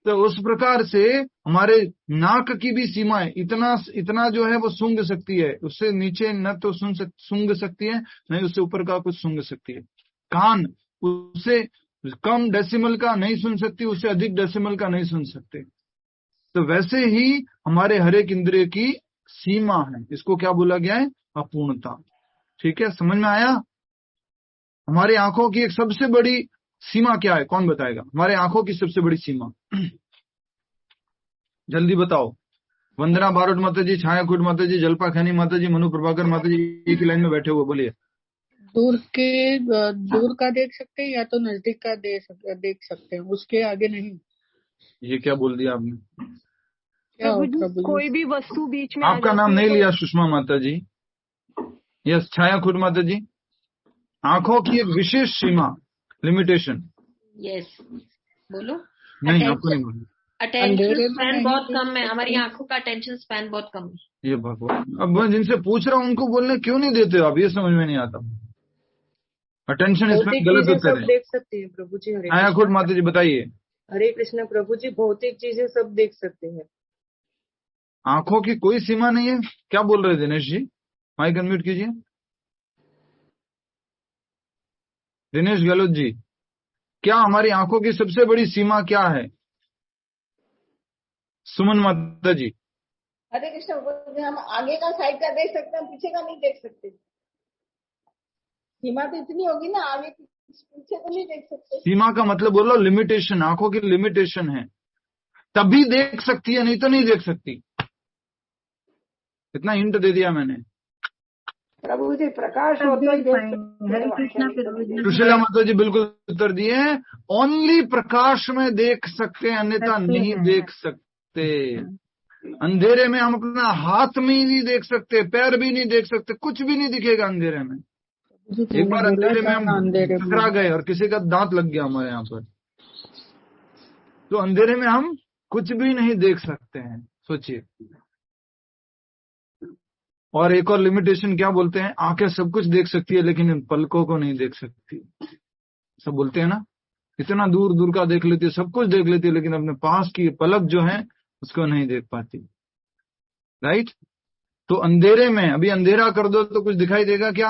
तो उस प्रकार से हमारे नाक की भी सीमा है, इतना जो है वो सूंघ सकती है, उससे नीचे न तो सूंघ सकती है, नहीं उससे ऊपर का कुछ सूंघ सकती है। कान उससे कम डेसिमल का नहीं सुन सकती, उससे अधिक डेसिमल का नहीं सुन सकते। तो वैसे ही हमारे हर एक इंद्रिय की सीमा है, इसको क्या बोला गया है? अपूर्णता। ठीक है, समझ में आया? हमारी आंखों की एक सबसे बड़ी सीमा क्या है, कौन बताएगा? हमारे आंखों की सबसे बड़ी सीमा जल्दी बताओ। वंदना बारोट माता जी, छाया खुट माता जी, जल्पा खैनी माता जी, मनु प्रभाकर माता जी एक ही लाइन में बैठे हुए, बोलिए। दूर का देख सकते हैं या तो नजदीक का देख सकते हैं, उसके आगे नहीं। ये क्या बोल दिया आपने? क्या हो प्रभु कोई भी वस्तु बीच में आपका नाम नहीं लिया सुषमा माता जी। यस, छाया खुट माता जी। आंखों की एक विशेष सीमा, लिमिटेशन। यस बोलो। नहीं आपको नहीं बोलो। अटेंशन स्पैन बहुत कम है, हमारी आंखों का अटेंशन स्पैन बहुत कम है। ये भगवान, अब मैं जिनसे पूछ रहा हूँ उनको बोलने क्यों नहीं देते हो आप? ये समझ में नहीं आता। अटेंशन स्पैन गलत उत्तर है। देख सकते हैं प्रभु जी। हरे छाया खुट माता जी बताइए। हरे कृष्ण प्रभु जी, भौतिक चीजें सब देख सकते हैं। आंखों की कोई सीमा नहीं है। क्या बोल रहे दिनेश जी? माइक अनम्यूट कीजिए। दिनेश गहलोत जी, क्या हमारी आंखों की सबसे बड़ी सीमा क्या है? सुमन माता जी। हरे कृष्ण, हम आगे का साइड का देख सकते हैं, पीछे का नहीं देख सकते। सीमा तो इतनी होगी ना, आगे पीछे तो नहीं देख सकते। सीमा का मतलब बोलो लिमिटेशन, आंखों की लिमिटेशन है, तभी देख सकती है, नहीं तो नहीं देख सकती। इतना हिंट दे दिया मैंने। प्रभु जी प्रकाश होता ही देख सकते। हरे कृष्ण प्रभु जी। सुशीला माता जी बिल्कुल उत्तर दिए हैं। ओनली प्रकाश में देख सकते हैं, अन्यथा नहीं देख सकते। अंधेरे में हम अपना हाथ में ही नहीं देख सकते, पैर भी नहीं देख सकते, कुछ भी नहीं दिखेगा अंधेरे में। एक बार अंधेरे में हम टकरा गए और किसी का दांत लग गया हमारे यहाँ पर, तो अंधेरे में हम कुछ भी नहीं देख सकते हैं, सोचिए। और एक और लिमिटेशन क्या बोलते हैं? आंखें सब कुछ देख सकती है लेकिन इन पलकों को नहीं देख सकती। सब बोलते हैं ना, इतना दूर दूर का देख लेती है, सब कुछ देख लेती है, लेकिन अपने पास की पलक जो है उसको नहीं देख पाती, राइट? तो अंधेरे में, अभी अंधेरा कर दो तो कुछ दिखाई देगा क्या?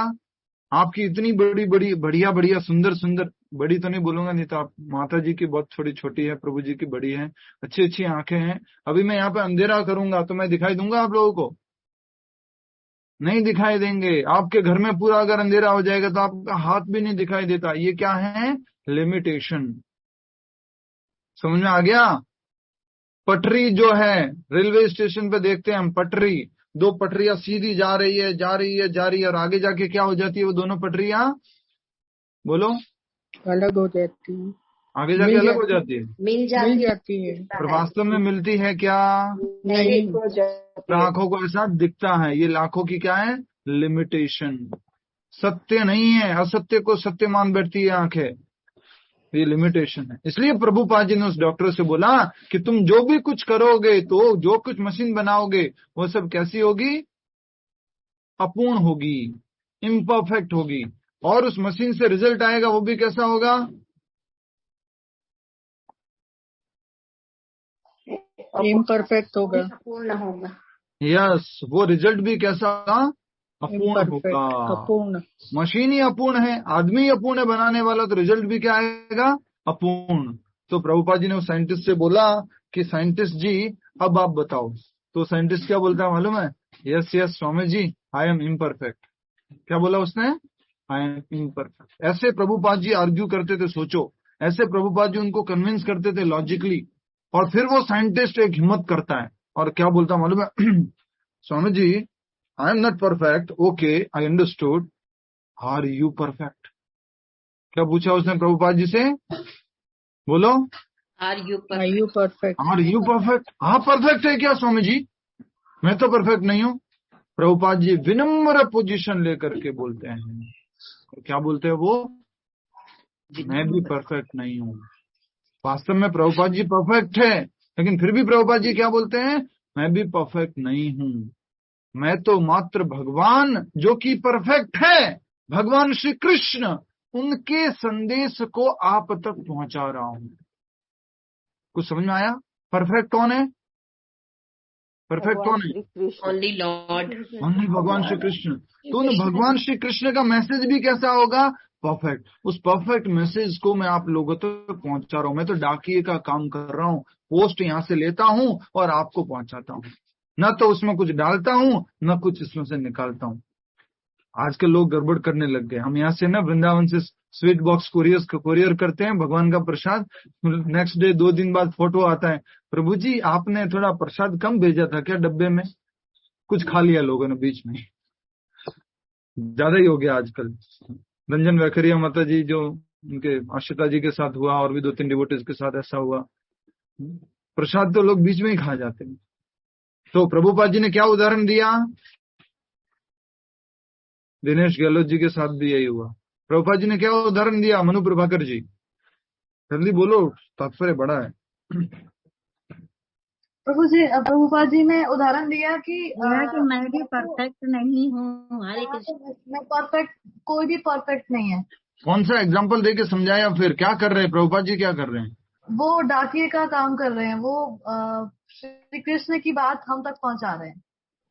आपकी इतनी बड़ी बड़ी बढ़िया बढ़िया सुंदर सुंदर, बड़ी तो नहीं बोलूंगा, नहीं तो आप, माता जी की बहुत छोटी छोटी है, प्रभु जी की बड़ी है, अच्छी अच्छी आंखें हैं। अभी मैं यहाँ पे अंधेरा करूंगा तो मैं दिखाई दूंगा आप लोगों को? नहीं दिखाई देंगे। आपके घर में पूरा अगर अंधेरा हो जाएगा तो आपका हाथ भी नहीं दिखाई देता। ये क्या है? लिमिटेशन। समझ में आ गया? पटरी जो है, रेलवे स्टेशन पे देखते हैं हम पटरी, दो पटरियां सीधी जा रही है जा रही है जा रही है, और आगे जाके क्या हो जाती है? वो दोनों पटरियां, बोलो, अलग हो जाती है। आगे जाके अलग हो जाती है, मिल जाती है। और वास्तव में मिलती है क्या? नहीं। आंखों को ऐसा दिखता है। ये लाखों की क्या है? लिमिटेशन। सत्य नहीं है, असत्य को सत्य मान बैठती है आंखें, ये लिमिटेशन है। इसलिए प्रभुपाद जी ने उस डॉक्टर से बोला कि तुम जो भी कुछ करोगे, तो जो कुछ मशीन बनाओगे, वो सब कैसी होगी? अपूर्ण होगी, इम्परफेक्ट होगी, और उस मशीन से रिजल्ट आएगा वो भी कैसा होगा? इम्परफेक्ट होगा, पूर्ण होगा। यस, वो रिजल्ट भी कैसा होगा? अपूर्ण होगा। अपूर्ण, मशीन ही अपूर्ण है, आदमी अपूर्ण बनाने वाला, तो रिजल्ट भी क्या आएगा? अपूर्ण। तो प्रभुपाद जी ने उस साइंटिस्ट से बोला कि साइंटिस्ट जी अब आप बताओ। तो साइंटिस्ट क्या बोलता है मालूम है? Yes yes Swami ji, I am imperfect. क्या बोला उसने? I am imperfect. ऐसे प्रभुपाद जी आर्ग्यू करते थे, सोचो, ऐसे प्रभुपाद जी उनको कन्विंस करते थे लॉजिकली, और फिर वो साइंटिस्ट एक हिम्मत करता है और क्या बोलता मालूम है? Swami ji, I am not perfect, okay I understood, are you perfect? क्या पूछा उसने प्रभुपाद जी से? बोलो, are you perfect? Are you perfect? आप परफेक्ट है क्या स्वामी जी? मैं तो परफेक्ट नहीं हूँ। प्रभुपाद जी विनम्र पोजीशन लेकर के बोलते हैं, क्या बोलते हैं वो? मैं भी परफेक्ट नहीं हूँ। वास्तव में प्रभुपाद जी परफेक्ट है, लेकिन फिर भी प्रभुपाद जी क्या बोलते हैं? मैं भी परफेक्ट नहीं हूँ, मैं तो मात्र भगवान जो कि परफेक्ट है, भगवान श्री कृष्ण, उनके संदेश को आप तक पहुंचा रहा हूं। कुछ समझ में आया? परफेक्ट कौन है? परफेक्ट कौन है? ओनली लॉर्ड, ओनली भगवान श्री कृष्ण। तो उन भगवान श्री कृष्ण का मैसेज भी कैसा होगा? परफेक्ट। उस परफेक्ट मैसेज को मैं आप लोगों तक पहुंचा रहा हूं। मैं तो डाकिए का काम कर रहा हूं, पोस्ट यहाँ से लेता हूं और आपको पहुंचाता हूं, न तो उसमें कुछ डालता हूं न कुछ इसमें से निकालता हूं। आजकल लोग गड़बड़ करने लग गए। हम यहाँ से ना वृंदावन से स्वीट बॉक्स कोरियर करते हैं भगवान का प्रसाद, नेक्स्ट डे 2 दिन बाद फोटो आता है, प्रभु जी आपने थोड़ा प्रसाद कम भेजा था क्या डब्बे में? कुछ खा लिया लोगों ने बीच में, ज्यादा ही हो गया आजकल। रंजन वैखरिया माता जी जो उनके आशिता जी के साथ हुआ, और भी 2-3 डिवोटीज के साथ ऐसा हुआ, प्रसाद तो लोग बीच में ही खा जाते हैं। तो प्रभुपाद जी ने क्या उदाहरण दिया? दिनेश गहलोत जी के साथ भी यही हुआ। प्रभुपाद जी ने क्या उदाहरण दिया? मनु प्रभाकर जी, जल्दी बोलो, तात्पर्य बड़ा है। प्रभुपाद जी ने उदाहरण दिया कि मैं भी परफेक्ट नहीं हूँ। हरे कृष्ण, मैं परफेक्ट, कोई भी परफेक्ट नहीं है। कौन सा एग्जाम्पल देके समझाया? फिर क्या कर रहे हैं प्रभुपाद जी? क्या कर रहे हैं? वो डाकिए का काम कर रहे हैं, वो श्री कृष्ण की बात हम तक पहुंचा रहे हैं।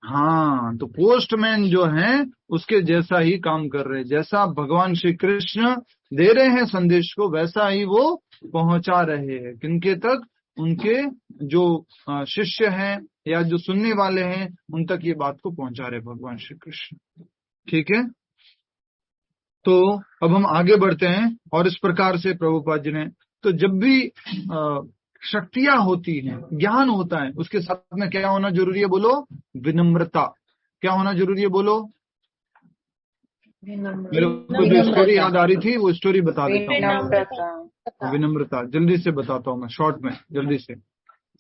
हाँ, तो पोस्टमैन जो है उसके जैसा ही काम कर रहे हैं। जैसा भगवान श्री कृष्ण दे रहे हैं संदेश को, वैसा ही वो पहुंचा रहे हैं। किनके तक? उनके जो शिष्य हैं या जो सुनने वाले हैं, उन तक ये बात को पहुंचा रहे भगवान श्री कृष्ण। ठीक है, तो अब हम आगे बढ़ते हैं। और इस प्रकार से प्रभुपाद जी ने, तो जब भी शक्तियां होती हैं, ज्ञान होता है, उसके साथ में क्या होना जरूरी है? बोलो, विनम्रता। क्या होना जरूरी है? बोलो। मेरे को जो स्टोरी याद आ रही थी वो स्टोरी बता देता हूँ। विनम्रता जल्दी से बताता हूँ मैं, शॉर्ट में, जल्दी से।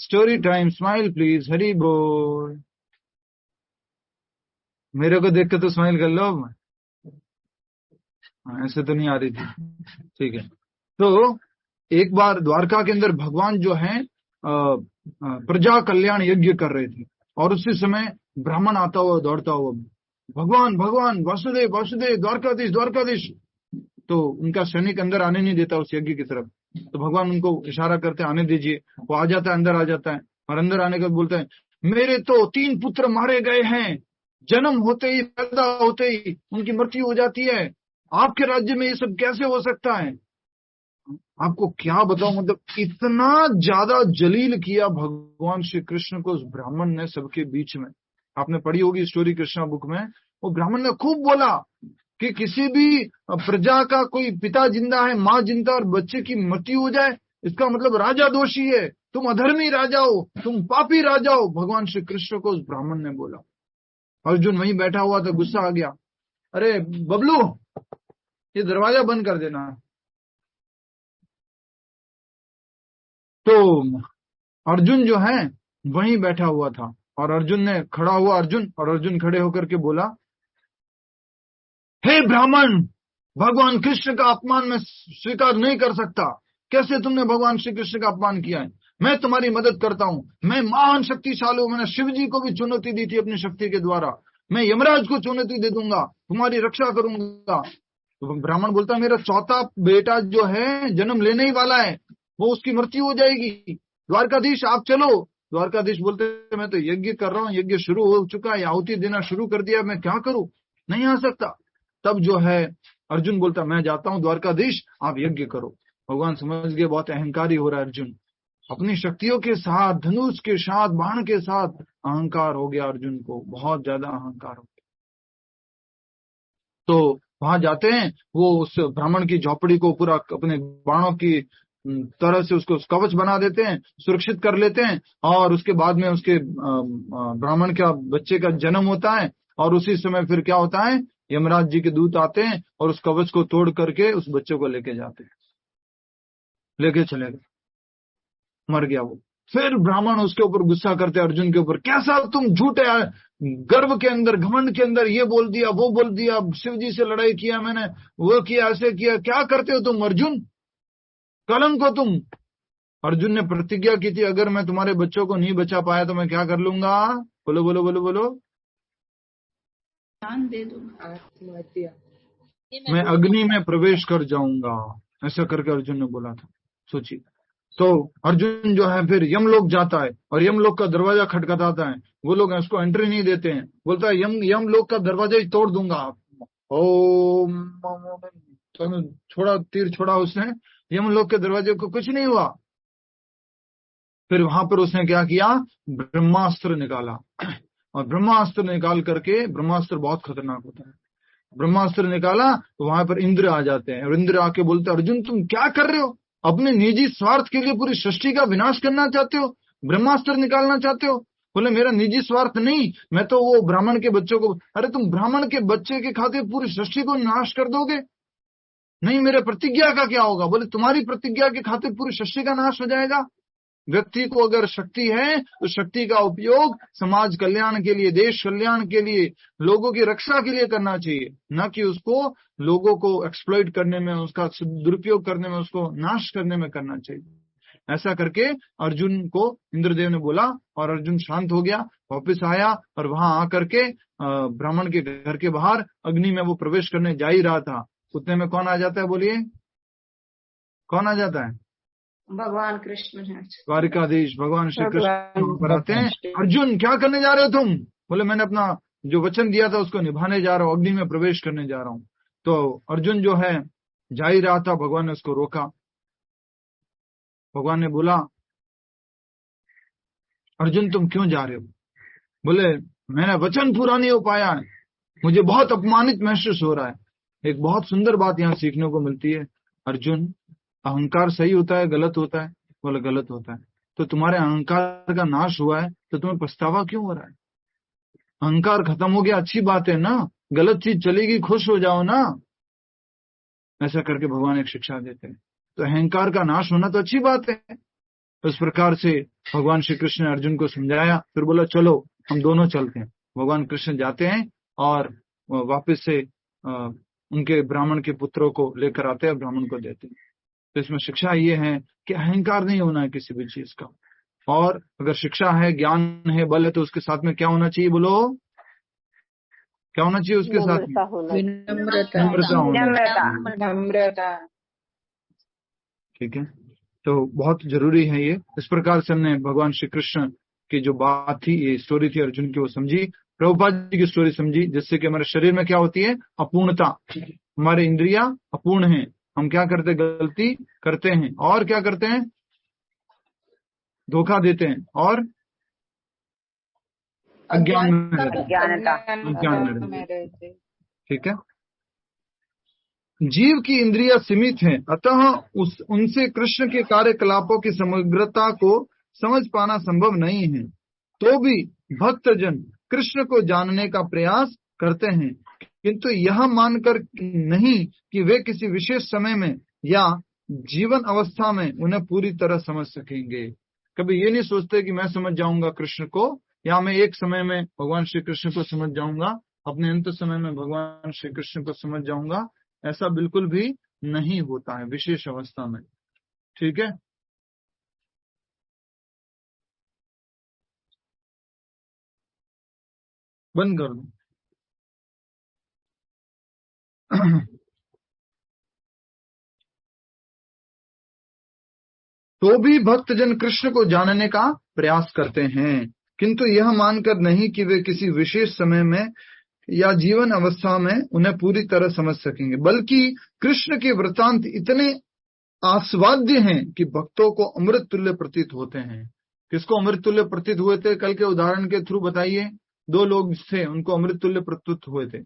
स्टोरी टाइम, स्माइल प्लीज, हरी बोल। मेरे को देख के तो स्माइल कर लो। ऐसे तो नहीं आ रही थी, ठीक है। तो एक बार द्वारका के अंदर भगवान जो है प्रजा कल्याण यज्ञ कर रहे थे, और उसी समय ब्राह्मण आता हुआ दौड़ता हुआ, भगवान भगवान वासुदेव वासुदेव, द्वारकाधीश द्वारकाधीश। तो उनका सैनिक अंदर आने नहीं देता उस यज्ञ की तरफ। तो भगवान उनको इशारा करते आने दीजिए। वो आ जाता है, अंदर आ जाता है, और अंदर आने के बाद बोलते हैं, मेरे तो 3 पुत्र मारे गए हैं, जन्म होते ही, पैदा होते ही उनकी मृत्यु हो जाती है, आपके राज्य में ये सब कैसे हो सकता है? आपको क्या बताऊं, मतलब इतना ज्यादा जलील किया भगवान श्री कृष्ण को उस ब्राह्मण ने सबके बीच में। आपने पढ़ी होगी स्टोरी कृष्णा बुक में। वो ब्राह्मण ने खूब बोला कि किसी भी प्रजा का कोई पिता जिंदा है, माँ जिंदा, और बच्चे की मृत्यु हो जाए, इसका मतलब राजा दोषी है, तुम अधर्मी राजा हो, तुम पापी राजा हो। भगवान श्री कृष्ण को उस ब्राह्मण ने बोला। अर्जुन वहीं बैठा हुआ था, गुस्सा आ गया, अरे बबलू ये दरवाजा बंद कर देना। तो अर्जुन जो है वहीं बैठा हुआ था, और अर्जुन ने खड़ा हुआ, अर्जुन खड़े होकर के बोला, हे ब्राह्मण, भगवान कृष्ण का अपमान मैं स्वीकार नहीं कर सकता। कैसे तुमने भगवान श्री कृष्ण का अपमान किया है? मैं तुम्हारी मदद करता हूं, मैं महान शक्तिशाली हूं। मैंने शिव जी को भी चुनौती दी थी अपनी शक्ति के द्वारा, मैं यमराज को चुनौती दे दूंगा, तुम्हारी रक्षा करूंगा। तो ब्राह्मण बोलता, मेरा चौथा बेटा जो है जन्म लेने ही वाला है, वो उसकी मृत्यु हो जाएगी, द्वारकाधीश आप चलो। द्वारकाधीश बोलते, मैं तो यज्ञ कर रहा हूँ, यज्ञ शुरू हो चुका है, आहुति देना शुरू कर दिया, मैं क्या करूं? नहीं आ सकता। तब जो है अर्जुन बोलता मैं जाता हूं द्वारकाधीश, आप यज्ञ करो। भगवान समझ गए बहुत अहंकारी हो रहा है अर्जुन, अपनी शक्तियों के साथ, धनुष के साथ, बाण के साथ अहंकार हो गया अर्जुन को, बहुत ज्यादा अहंकार हो गया। तो वहां जाते हैं, वो उस ब्राह्मण की झोपड़ी को पूरा अपने बाणों की तरह से उसको कवच बना देते हैं, सुरक्षित कर लेते हैं, और उसके बाद में उसके ब्राह्मण का बच्चे का जन्म होता है। और उसी समय फिर क्या होता है, यमराज जी के दूत आते हैं और उस कवच को तोड़ करके उस बच्चे को लेके जाते हैं, लेके चले गए, मर गया वो। फिर ब्राह्मण उसके ऊपर गुस्सा करते हैं अर्जुन के ऊपर, कैसा तुम झूठे गर्व के अंदर, घमंड के अंदर ये बोल दिया, वो बोल दिया, शिव जी से लड़ाई किया मैंने, वो किया, ऐसे किया, क्या करते हो तुम अर्जुन, कलंक हो तुम। अर्जुन ने प्रतिज्ञा की थी, अगर मैं तुम्हारे बच्चों को नहीं बचा पाया तो मैं क्या कर लूंगा, बोलो बोलो बोलो बोलो, दे दूंगा, आत्महत्या, मैं अग्नि में प्रवेश कर जाऊंगा, ऐसा करके अर्जुन ने बोला था। सोचिए। तो अर्जुन जो है फिर यमलोक जाता है और यमलोक का दरवाजा खटखटाता है, वो लोग उसको एंट्री नहीं देते हैं, बोलता है यमलोक का दरवाजा ही तोड़ दूंगा। ओम, तो छोड़ा, तीर छोड़ा उसने, यमलोक के दरवाजे को कुछ नहीं हुआ। फिर वहां पर उसने क्या किया, ब्रह्मास्त्र निकाला, और ब्रह्मास्त्र निकाल करके, ब्रह्मास्त्र बहुत खतरनाक होता है, ब्रह्मास्त्र निकाला तो वहां पर इंद्र आ जाते हैं, और इंद्र आके बोलते हैं अर्जुन तुम क्या कर रहे हो, अपने निजी स्वार्थ के लिए पूरी सृष्टि का विनाश करना चाहते हो, ब्रह्मास्त्र निकालना चाहते हो। बोले मेरा निजी स्वार्थ नहीं, मैं तो वो ब्राह्मण के बच्चों को, अरे तुम ब्राह्मण के बच्चे के खातिर पूरी सृष्टि को नाश कर दोगे, नहीं मेरे प्रतिज्ञा का क्या होगा। बोले तुम्हारी प्रतिज्ञा के खातिर पूरी सृष्टि का नाश हो जाएगा। व्यक्ति को अगर शक्ति है तो शक्ति का उपयोग समाज कल्याण के लिए, देश कल्याण के लिए, लोगों की रक्षा के लिए करना चाहिए, न कि उसको लोगों को एक्सप्लॉइट करने में, उसका दुरुपयोग करने में, उसको नाश करने में करना चाहिए। ऐसा करके अर्जुन को इंद्रदेव ने बोला और अर्जुन शांत हो गया, वापस आया, और वहां आकर के ब्राह्मण के घर के बाहर अग्नि में वो प्रवेश करने जा ही रहा था। उतने में कौन आ जाता है, बोलिए कौन आ जाता है, भगवान कृष्ण है, द्वारिकाधीश भगवान श्री कृष्ण पर आते हैं। अर्जुन क्या करने जा रहे हो तुम, बोले मैंने अपना जो वचन दिया था उसको निभाने जा रहा हूँ, अग्नि में प्रवेश करने जा रहा हूँ। तो अर्जुन जो है जा ही रहा था, भगवान ने उसको रोका। भगवान ने बोला अर्जुन तुम क्यों जा रहे हो, बोले मैंने वचन पूरा नहीं हो पाया है, मुझे बहुत अपमानित महसूस हो रहा है। एक बहुत सुंदर बात यहाँ सीखने को मिलती है, अर्जुन अहंकार सही होता है गलत होता है, बोले गलत होता है। तो तुम्हारे अहंकार का नाश हुआ है तो तुम्हें पछतावा क्यों हो रहा है, अहंकार खत्म हो गया, अच्छी बात है ना, गलत चीज चलेगी, खुश हो जाओ ना। ऐसा करके भगवान एक शिक्षा देते हैं। तो अहंकार का नाश होना तो अच्छी बात है। उस प्रकार से भगवान श्री कृष्ण ने अर्जुन को समझाया, फिर बोला चलो हम दोनों चलते हैं। भगवान कृष्ण जाते हैं और वापस से उनके ब्राह्मण के पुत्रों को लेकर आते हैं, ब्राह्मण को देते हैं। तो इसमें शिक्षा ये है कि अहंकार नहीं होना है किसी भी चीज का, और अगर शिक्षा है, ज्ञान है, बल है, तो उसके साथ में क्या होना चाहिए, बोलो क्या होना चाहिए उसके साथ में, नम्रता। ठीक है, तो बहुत जरूरी है ये। इस प्रकार से हमने भगवान श्री कृष्ण की जो बात थी, ये स्टोरी थी अर्जुन की, वो समझी, प्रभुपाद जी की स्टोरी समझी, जिससे कि हमारे शरीर में क्या होती है, अपूर्णता, हमारे इंद्रियां अपूर्ण हैं, हम क्या करते, गलती करते हैं, और क्या करते हैं, धोखा देते हैं, और अज्ञान में रहते। ठीक है, जीव की इंद्रियां सीमित हैं, अतः उनसे कृष्ण के कार्यकलापों की समग्रता को समझ पाना संभव नहीं है। तो भी भक्तजन कृष्ण को जानने का प्रयास करते हैं, किंतु यह मानकर नहीं कि वे किसी विशेष समय में या जीवन अवस्था में उन्हें पूरी तरह समझ सकेंगे। कभी ये नहीं सोचते कि मैं समझ जाऊंगा कृष्ण को, या मैं एक समय में भगवान श्री कृष्ण को समझ जाऊंगा, अपने अंत समय में भगवान श्री कृष्ण को समझ जाऊंगा, ऐसा बिल्कुल भी नहीं होता है विशेष अवस्था में। ठीक है, बंद कर दो। तो भी भक्तजन कृष्ण को जानने का प्रयास करते हैं, किंतु यह मानकर नहीं कि वे किसी विशेष समय में या जीवन अवस्था में उन्हें पूरी तरह समझ सकेंगे, बल्कि कृष्ण के वृत्तांत इतने आस्वाद्य हैं कि भक्तों को अमृत तुल्य प्रतीत होते हैं। किसको अमृत तुल्य प्रतीत हुए थे? कल के उदाहरण के थ्रू बताइए। 2 लोग थे, उनको अमृत तुल्य प्रतीत हुए थे।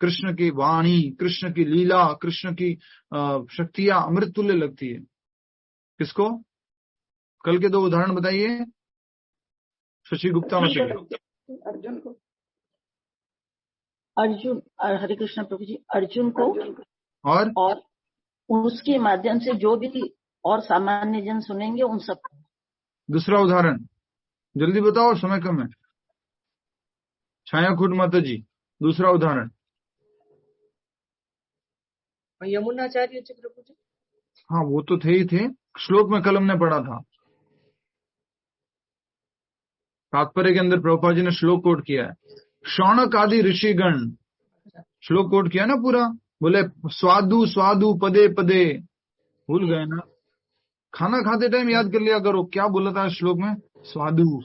कृष्ण की वाणी, कृष्ण की लीला, कृष्ण की शक्तियां अमृत तुल्य लगती है। किसको? कल के 2 उदाहरण बताइए। शशि गुप्ता मत। अर्जुन को। अर्जुन, हरे कृष्ण प्रभु जी, अर्जुन को और उसके माध्यम से जो भी और सामान्य जन सुनेंगे उन सबको। दूसरा उदाहरण जल्दी बताओ, समय कम है। छाया खुद माता जी, दूसरा उदाहरण। यमुनाचार्य जी प्रभु जी। हाँ, वो तो थे ही थे, श्लोक में कल हमने पढ़ा था। तात्पर्य के अंदर प्रभुपाद जी ने श्लोक कोट किया है। शौनक आदि ऋषिगण, श्लोक कोट किया ना पूरा। बोले स्वादु स्वादु पदे पदे, भूल गए ना? खाना खाते टाइम याद कर लिया करो, क्या बोला था श्लोक में? स्वादु,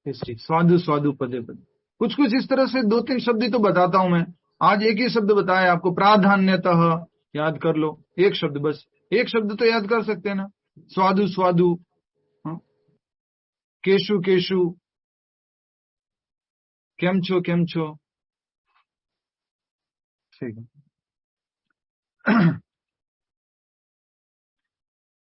स्वादु स्वादु पदे पदे। कुछ कुछ इस तरह से 2-3 शब्द ही तो बताता हूं मैं। आज एक ही शब्द बताया आपको, प्राधान्यतः याद कर लो। एक शब्द, बस एक शब्द तो याद कर सकते हैं ना। स्वादु स्वादु, केशु केशु, केम छो केम छो। ठीक है।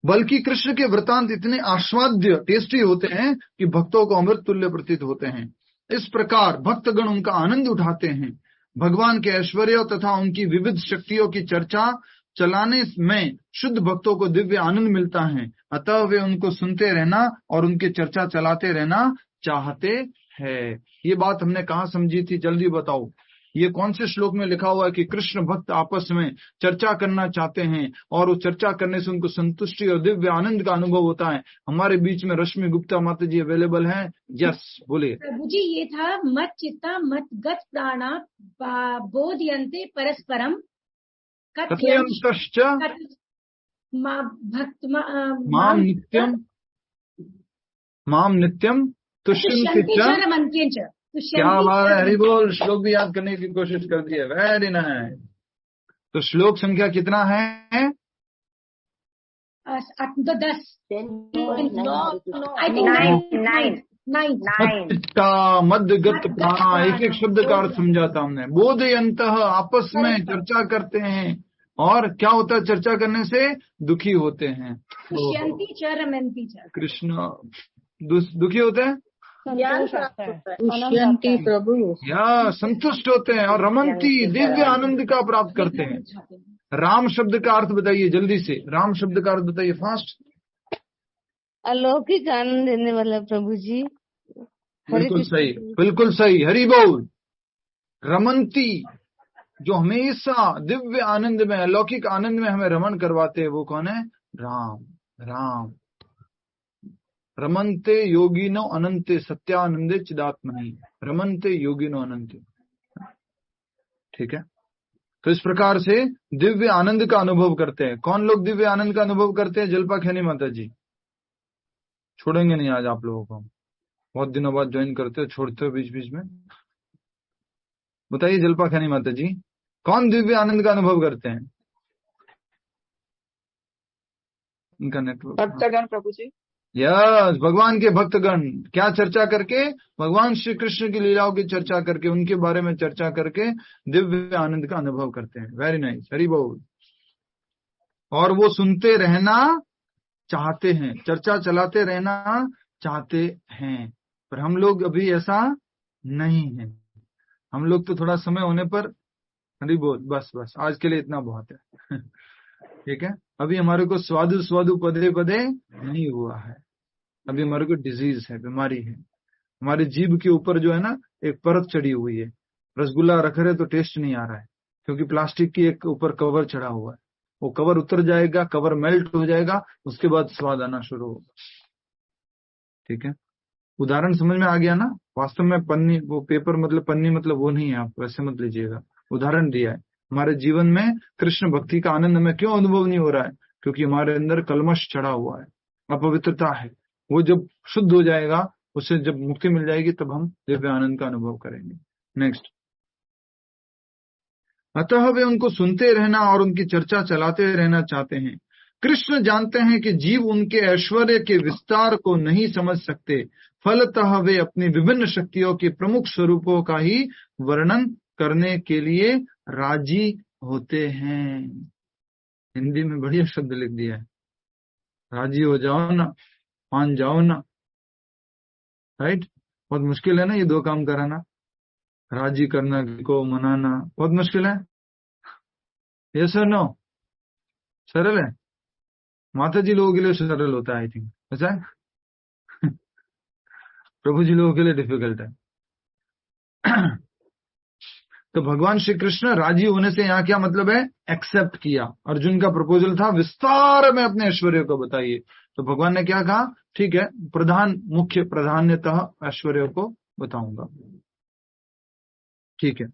बल्कि कृष्ण के वृतांत इतने आस्वाद्य, टेस्टी होते हैं कि भक्तों को अमृत तुल्य प्रतीत होते हैं। इस प्रकार भक्तगण उनका आनंद उठाते हैं। भगवान के ऐश्वर्य तथा उनकी विविध शक्तियों की चर्चा चलाने में शुद्ध भक्तों को दिव्य आनंद मिलता है। अतः वे उनको सुनते रहना और उनकी चर्चा चलाते रहना चाहते हैं। ये बात हमने कहाँ समझी थी? जल्दी बताओ। ये कौन से श्लोक में लिखा हुआ है कि कृष्ण भक्त आपस में चर्चा करना चाहते हैं और वो चर्चा करने से उनको संतुष्टि और दिव्य आनंद का अनुभव होता है? हमारे बीच में रश्मि गुप्ता माता जी अवेलेबल हैं। यस, बोलिए प्रभु जी। ये था मत चित्ता मत गत प्राणा बोधयन्ते परस्परम कथयन्तश्च माम नित्यम तुष्यन्ति च रमन्ति च। क्या बात है, हरि बोल। श्लोक भी याद करने की कोशिश करती है, वेरी नाइस। तो श्लोक संख्या कितना है? 10। मदगत प्राणा, एक एक शब्द का अर्थ समझाता हमने। बोधयन्तः, आपस में चर्चा करते हैं। और क्या होता है चर्चा करने से? दुखी होते हैं। कृष्ण दुखी होते हैं प्रभु, या संतुष्ट होते हैं और रमंती, दिव्य आनंद का प्राप्त करते हैं। राम शब्द का अर्थ बताइए जल्दी से। राम शब्द का अर्थ बताइए फास्ट। अलौकिक आनंद देने वाला प्रभु जी। बिल्कुल सही, बिल्कुल सही, हरि बोल। रमंती, जो हमेशा दिव्य आनंद में, अलौकिक आनंद में हमें रमन करवाते हैं, वो कौन है? राम। राम रमनते योगिनो अनंते सत्यानंदे चिदात्मनि, रमनते योगिनो अनंते। ठीक है। तो इस प्रकार से दिव्य आनंद का अनुभव करते हैं। कौन लोग दिव्य आनंद का अनुभव करते हैं? जल्पा खैनी माता जी। छोड़ेंगे नहीं आज आप लोगों को, बहुत दिनों बाद ज्वाइन करते हो, छोड़ते हो बीच बीच में। बताइए जल्पा खैनी माता जी, कौन दिव्य आनंद का अनुभव करते हैं? इनका नेटवर्क। भक्तगण प्रभु जी। यस, भगवान के भक्तगण। क्या चर्चा करके? भगवान श्री कृष्ण की लीलाओं की चर्चा करके, उनके बारे में चर्चा करके दिव्य आनंद का अनुभव करते हैं। वेरी नाइस, हरि बोल। और वो सुनते रहना चाहते हैं, चर्चा चलाते रहना चाहते हैं। पर हम लोग अभी ऐसा नहीं है। हम लोग तो थोड़ा समय होने पर हरि बोल, बस बस आज के लिए इतना बहुत है। ठीक है। अभी हमारे को स्वादु स्वादु पदे पदे नहीं हुआ है। अभी हमारे को डिजीज है, बीमारी है। हमारे जीभ के ऊपर जो है ना एक परत चढ़ी हुई है। रसगुल्ला रख रहे तो टेस्ट नहीं आ रहा है, क्योंकि प्लास्टिक की एक ऊपर कवर चढ़ा हुआ है। वो कवर उतर जाएगा, कवर मेल्ट हो जाएगा, उसके बाद स्वाद आना शुरू होगा। ठीक है। उदाहरण समझ में आ गया ना? वास्तव में पन्नी, वो पेपर मतलब पन्नी मतलब वो नहीं है, आप वैसे मत लीजिएगा। उदाहरण दिया है। हमारे जीवन में कृष्ण भक्ति का आनंद हमें क्यों अनुभव नहीं हो रहा है? क्योंकि हमारे अंदर कलमश चढ़ा हुआ है, अपवित्रता है। वो जब शुद्ध हो जाएगा, उससे जब मुक्ति मिल जाएगी, तब हम दिव्य आनंद का अनुभव करेंगे। नेक्स्ट। अतः वे उनको सुनते रहना और उनकी चर्चा चलाते रहना चाहते हैं। कृष्ण जानते हैं कि जीव उनके ऐश्वर्य के विस्तार को नहीं समझ सकते, फलतः वे अपनी विभिन्न शक्तियों के प्रमुख स्वरूपों का ही वर्णन करने के लिए राजी होते हैं। हिंदी में बढ़िया शब्द लिख दिया है, राजी हो जाओ ना, मान जाओ ना। राइट, बहुत मुश्किल है ना ये दो काम कराना, राजी करना को मनाना बहुत मुश्किल है। ये सर नो सरल है, माता जी लोगों के लिए सरल होता है आई थिंक, ऐसा है। प्रभु जी लोगों के लिए डिफिकल्ट है। तो भगवान श्री कृष्ण राजी होने से यहाँ क्या मतलब है, एक्सेप्ट किया। अर्जुन का प्रपोजल था विस्तार में अपने ऐश्वर्य को बताइए, तो भगवान ने क्या कहा, ठीक है, मुख्य प्राधान्यतः ऐश्वर्य को बताऊंगा। ठीक है,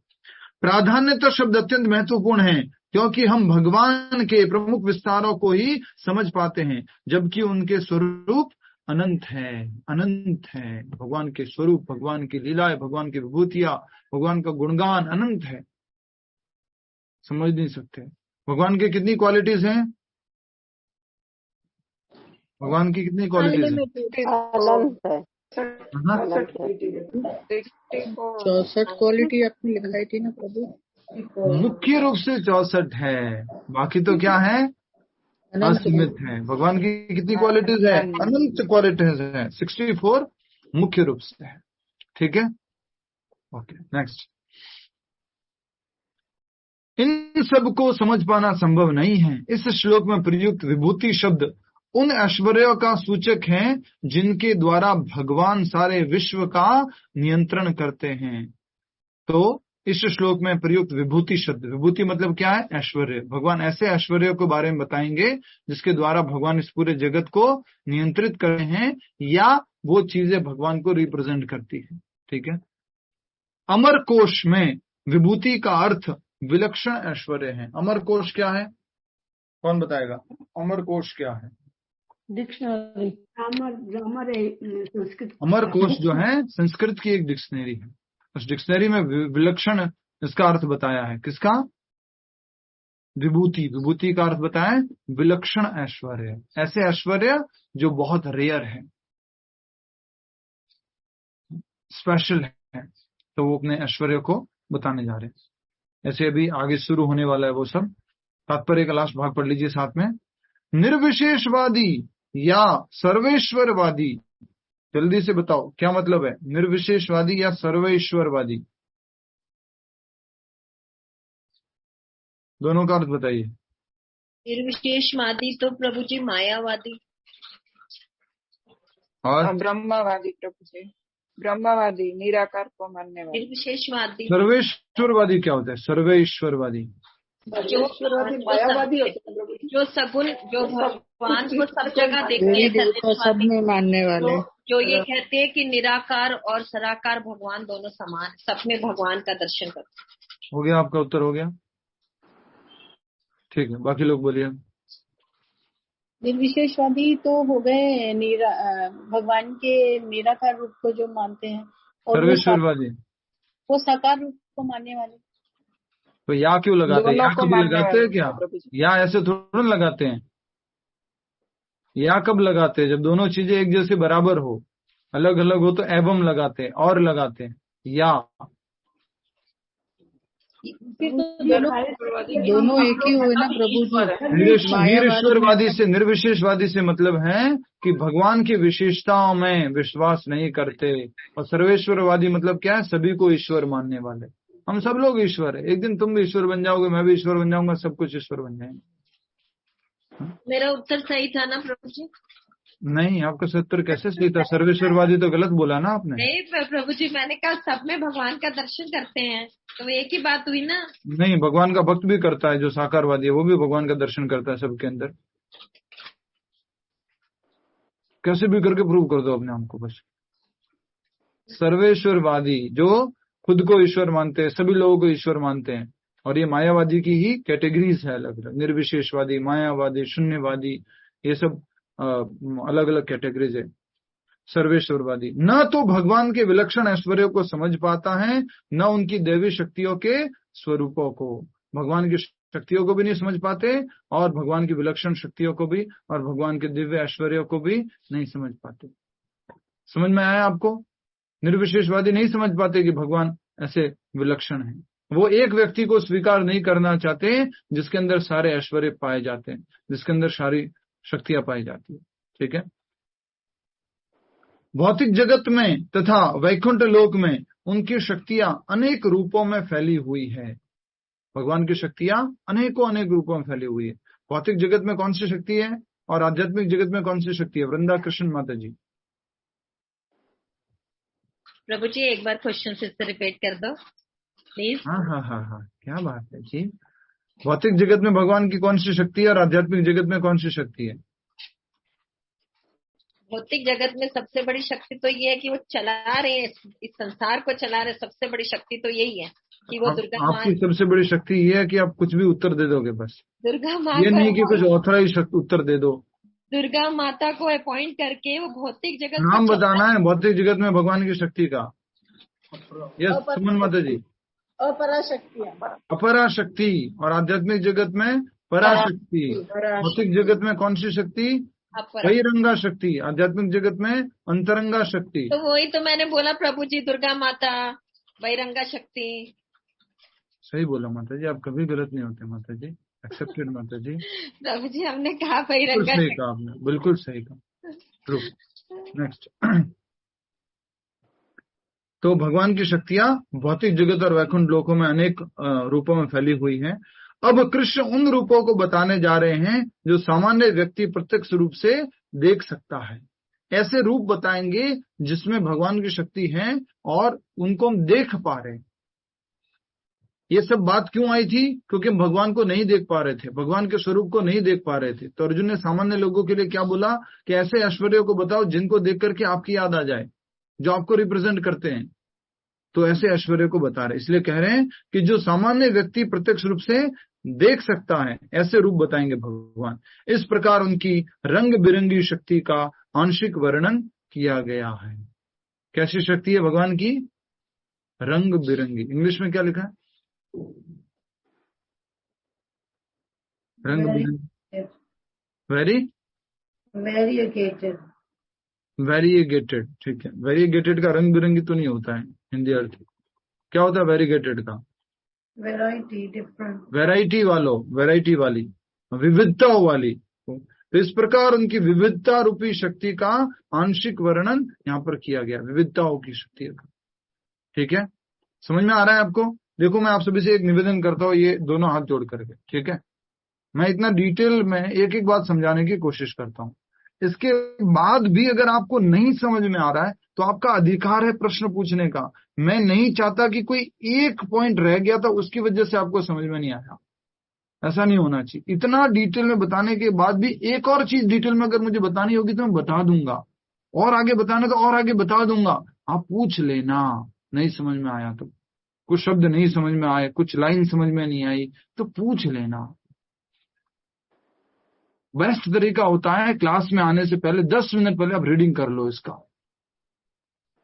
प्राधान्यता शब्द अत्यंत महत्वपूर्ण है क्योंकि हम भगवान के प्रमुख विस्तारों को ही समझ पाते हैं, जबकि उनके स्वरूप अनंत है। अनंत है भगवान के स्वरूप, भगवान की लीलाएं, भगवान की विभूतियां, भगवान का गुणगान अनंत है, समझ नहीं सकते। भगवान के कितनी क्वालिटीज हैं, भगवान की कितनी क्वालिटीज हैं, अनंत है। 64 क्वालिटी आपने लिखाई थी ना प्रभु, मुख्य रूप से 64 है, बाकी तो क्या है, असीमित है। भगवान की कितनी क्वालिटीज है, अनंत क्वालिटीज है, 64 मुख्य रूप से है। ठीक है, ओके नेक्स्ट। इन सब को समझ पाना संभव नहीं है। इस श्लोक में प्रयुक्त विभूति शब्द उन ऐश्वर्यों का सूचक है जिनके द्वारा भगवान सारे विश्व का नियंत्रण करते हैं। तो इस श्लोक में प्रयुक्त विभूति शब्द, विभूति मतलब क्या है, ऐश्वर्य। भगवान ऐसे ऐश्वर्य के बारे में बताएंगे जिसके द्वारा भगवान इस पूरे जगत को नियंत्रित कर रहे हैं, या वो चीजें भगवान को रिप्रेजेंट करती है। ठीक है, अमर कोश में विभूति का अर्थ विलक्षण ऐश्वर्य है। अमर कोश क्या है, कौन बताएगा, अमर कोश क्या है? डिक्शनरी। अमर कोश जो है संस्कृत की एक डिक्शनरी है, उस डिक्शनरी में विलक्षण इसका अर्थ बताया है। किसका, विभूति। विभूति का अर्थ बताया विलक्षण ऐश्वर्य, ऐसे ऐश्वर्य जो बहुत रेयर है, स्पेशल है, तो वो अपने ऐश्वर्य को बताने जा रहे हैं। ऐसे अभी आगे शुरू होने वाला है वो सब। तात्पर्य का लास्ट भाग पढ़ लीजिए साथ में। निर्विशेषवादी या सर्वेश्वरवादी, जल्दी से बताओ क्या मतलब है, निर्विशेषवादी या सर्वेश्वरवादी, दोनों का अर्थ बताइए। निर्विशेषवादी तो प्रभु जी मायावादी, और ब्रह्मवादी प्रभु जी, ब्रह्मवादी निराकार को मानने वाले। निर्विशेषवादी। सर्वेश्वरवादी क्या होता है, सर्वेश्वरवादी मायावादी जो सगुण, जो भगवान को सब जगह देखते हैं, सब में मानने वाले, जो ये कहते हैं कि निराकार और सराकार भगवान दोनों समान, सब में भगवान का दर्शन करते हैं। हो गया, आपका उत्तर हो गया। ठीक है, बाकी लोग बोलिए। निर्विशेषवादी तो हो गए भगवान के निराकार रूप को जो मानते हैं, और सर्वेश्वरवादी वो साकार रूप को मानने वाले। तो या क्यों लगाते हैं, या कब लगाते हैं क्या, या ऐसे थोड़ा लगाते हैं, या कब लगाते हैं, जब दोनों चीजें एक जैसे बराबर हो, अलग अलग हो तो एवं लगाते हैं, और लगाते हैं, या दोनों एक ही हुए ना प्रभु जी। निरीश्वरवादी से, निर्विशेषवादी से मतलब है कि भगवान की विशेषताओं में विश्वास नहीं करते, और सर्वेश्वरवादी मतलब क्या है, सभी को ईश्वर मानने वाले। हम सब लोग ईश्वर है, एक दिन तुम भी ईश्वर बन जाओगे, मैं भी ईश्वर बन जाऊंगा, सब कुछ ईश्वर बन जाएंगे। मेरा उत्तर सही था ना प्रभु जी? नहीं, आपका उत्तर कैसे सही था, सर्वेश्वरवादी तो गलत बोला ना आपने। नहीं प्रभु जी, मैंने कहा सब में भगवान का दर्शन करते हैं, तो एक ही बात हुई ना। नहीं, भगवान का भक्त भी करता है, जो साकारवादी है वो भी भगवान का दर्शन करता है सबके अंदर। कैसे भी करके प्रूव कर दो अपने हमको बस। सर्वेश्वरवादी जो खुद को ईश्वर मानते हैं, सभी लोगों को ईश्वर मानते हैं, और ये मायावादी की ही कैटेगरीज है अलग अलग। निर्विशेषवादी, मायावादी, शून्यवादी, ये सब अलग अलग कैटेगरीज है। सर्वेश्वरवादी न तो भगवान के विलक्षण ऐश्वर्यों को समझ पाता है, न उनकी दैवी शक्तियों के स्वरूपों को। भगवान की शक्तियों को भी नहीं समझ पाते और भगवान की विलक्षण शक्तियों को भी और भगवान के दिव्य ऐश्वर्यों को भी नहीं समझ पाते। समझ में आया आपको? निर्विशेषवादी नहीं समझ पाते कि भगवान ऐसे विलक्षण है। वो एक व्यक्ति को स्वीकार नहीं करना चाहते जिसके अंदर सारे ऐश्वर्य पाए जाते हैं, जिसके अंदर सारी शक्तियां पाई जाती है। ठीक है। भौतिक जगत में तथा वैकुंठ लोक में उनकी शक्तियां अनेक रूपों में फैली हुई है। भगवान की शक्तियां अनेक रूपों में फैली हुई है। भौतिक जगत में कौन सी शक्ति है और आध्यात्मिक जगत में कौन सी शक्ति है? वृंदा कृष्ण माता जी। प्रभु जी एक बार क्वेश्चन फिर से रिपीट कर दो प्लीज। हाँ, क्या बात है जी। भौतिक जगत में भगवान की कौन सी शक्ति है और आध्यात्मिक जगत में कौन सी शक्ति है? भौतिक जगत में सबसे बड़ी शक्ति तो ये है कि वो चला रहे हैं, इस संसार को चला रहे। सबसे बड़ी शक्ति तो यही है कि वो दुर्गा माँ। आपकी सबसे बड़ी शक्ति ये है कि आप कुछ भी उत्तर दे दोगे, बस दुर्गा माँ, ये नहीं कि कुछ ऑथराइज उत्तर दे दो। दुर्गा माता को अपॉइंट करके वो भौतिक जगत नाम बताना है भौतिक जगत में भगवान की शक्ति का। यस सुमन माता जी। अपराशक्ति और आध्यात्मिक जगत में पराशक्ति। भौतिक जगत में कौन सी शक्ति? बहिरंगा शक्ति। आध्यात्मिक जगत में अंतरंगा शक्ति। तो वही तो मैंने बोला प्रभु जी, दुर्गा माता, बहिरंगा शक्ति। सही बोला माता जी, आप कभी गलत नहीं होते माता जी। एक्सेप्टेड माता जी। प्रभु जी हमने कहा बहिरंगा। सही कहा आपने, बिल्कुल सही कहा। ट्रू। नेक्स्ट। तो भगवान की शक्तियां भौतिक जगत और वैकुंठ लोकों में अनेक रूपों में फैली हुई हैं। अब कृष्ण उन रूपों को बताने जा रहे हैं जो सामान्य व्यक्ति प्रत्यक्ष रूप से देख सकता है। ऐसे रूप बताएंगे जिसमें भगवान की शक्ति है और उनको हम देख पा रहे हैं। ये सब बात क्यों आई थी? क्योंकि हम भगवान को नहीं देख पा रहे थे, भगवान के स्वरूप को नहीं देख पा रहे थे। तो अर्जुन ने सामान्य लोगों के लिए क्या बोला कि ऐसे ऐश्वर्यों को बताओ जिनको देख करके आपकी याद आ जाए, जो आपको रिप्रेजेंट करते हैं। तो ऐसे ऐश्वर्य को बता रहे, इसलिए कह रहे हैं कि जो सामान्य व्यक्ति प्रत्यक्ष रूप से देख सकता है ऐसे रूप बताएंगे भगवान। इस प्रकार उनकी रंग बिरंगी शक्ति का आंशिक वर्णन किया गया है। कैसी शक्ति है भगवान की? रंग बिरंगी। इंग्लिश में क्या लिखा है? रंग बिरंगी। वेरीगेटेड। ठीक है। वेरीगेटेड का रंग बिरंगी तो नहीं होता है हिंदी अर्थ। क्या होता है वेरीगेटेड का? Variety, different. वैरायटी वाली, विविधताओं वाली। तो इस प्रकार उनकी विविधता रूपी शक्ति का आंशिक वर्णन यहाँ पर किया गया, विविधताओं की शक्ति का। ठीक है, समझ में आ रहा है आपको? देखो मैं आप सभी से एक निवेदन करता हूँ, ये दोनों हाथ जोड़ करके। ठीक है, मैं इतना डिटेल में एक एक बात समझाने की कोशिश करता हूँ। इसके बाद भी अगर आपको नहीं समझ में आ रहा है तो आपका अधिकार है प्रश्न पूछने का। मैं नहीं चाहता कि कोई एक पॉइंट रह गया था उसकी वजह से आपको समझ में नहीं आया, ऐसा नहीं होना चाहिए। इतना डिटेल में बताने के बाद भी एक और चीज डिटेल में अगर मुझे बतानी होगी तो मैं बता दूंगा, और आगे बताना तो और आगे बता दूंगा। आप पूछ लेना, नहीं समझ में आया तो, कुछ शब्द नहीं समझ में आए, कुछ लाइन समझ में नहीं आई तो पूछ लेना। बेस्ट तरीका होता है क्लास में आने से पहले 10 मिनट पहले आप रीडिंग कर लो इसका।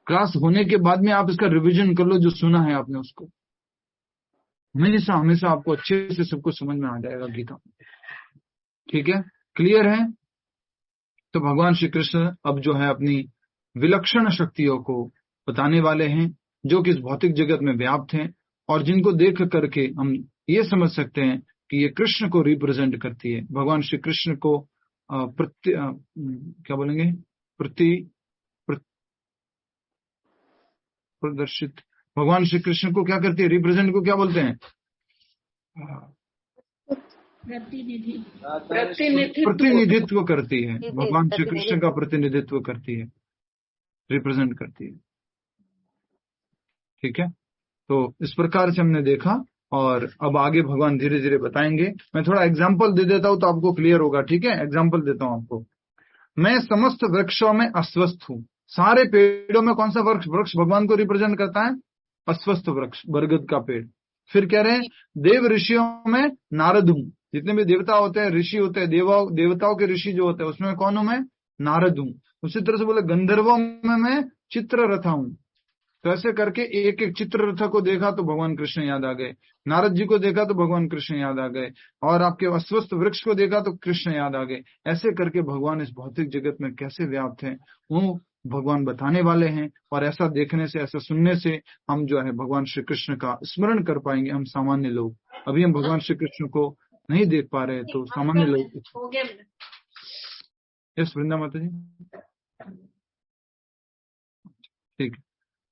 क्लास होने के बाद में आप इसका रिवीजन कर लो, जो सुना है आपने उसको। हमेशा आपको अच्छे से सब कुछ समझ में आ जाएगा गीता। ठीक है, क्लियर है? तो भगवान श्री कृष्ण अब जो है अपनी विलक्षण शक्तियों को बताने वाले हैं जो कि इस भौतिक जगत में व्याप्त हैं और जिनको देख करके हम ये समझ सकते हैं कि ये कृष्ण को रिप्रेजेंट करती है। भगवान श्री कृष्ण को क्या बोलेंगे, प्रदर्शित, भगवान श्री कृष्ण को क्या करती है? रिप्रेजेंट को क्या बोलते हैं? प्रतिनिधित्व करती है। भगवान श्री कृष्ण का प्रतिनिधित्व करती है, रिप्रेजेंट करती है। ठीक है, तो इस प्रकार से हमने देखा और अब आगे भगवान धीरे धीरे बताएंगे। मैं थोड़ा एग्जाम्पल दे देता हूं तो आपको क्लियर होगा। ठीक है, एग्जाम्पल देता हूं आपको। मैं समस्त वृक्षों में अस्वस्थ हूं। सारे पेड़ों में कौन सा वृक्ष भगवान को रिप्रेजेंट करता है? अस्वस्थ वृक्ष, बरगद का पेड़। फिर कह रहे हैं देव ऋषियों में नारद हूं। जितने भी देवता होते हैं, ऋषि होते हैं, देवताओं के ऋषि जो होते हैं उसमें कौन हूं? मैं नारद हूं। उसी तरह से बोले गंधर्वों में मैं चित्ररथ हूं। तो ऐसे करके एक एक चित्ररथ को देखा तो भगवान कृष्ण याद आ गए, नारद जी को देखा तो भगवान कृष्ण याद आ गए, और आपके अस्वस्थ वृक्ष को देखा तो कृष्ण याद आ गए। ऐसे करके भगवान इस भौतिक जगत में कैसे व्याप्त हैं वो भगवान बताने वाले हैं। और ऐसा देखने से, ऐसा सुनने से हम जो है भगवान श्री कृष्ण का स्मरण कर पाएंगे। हम सामान्य लोग, अभी हम भगवान श्री कृष्ण को नहीं देख पा रहे, तो सामान्य लोग। यस वृंदा माता जी, ठीक है,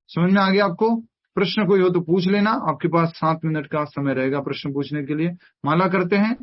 समझ में आ गया आपको? प्रश्न कोई हो तो पूछ लेना, आपके पास 7 मिनट का समय रहेगा प्रश्न पूछने के लिए। माला करते हैं।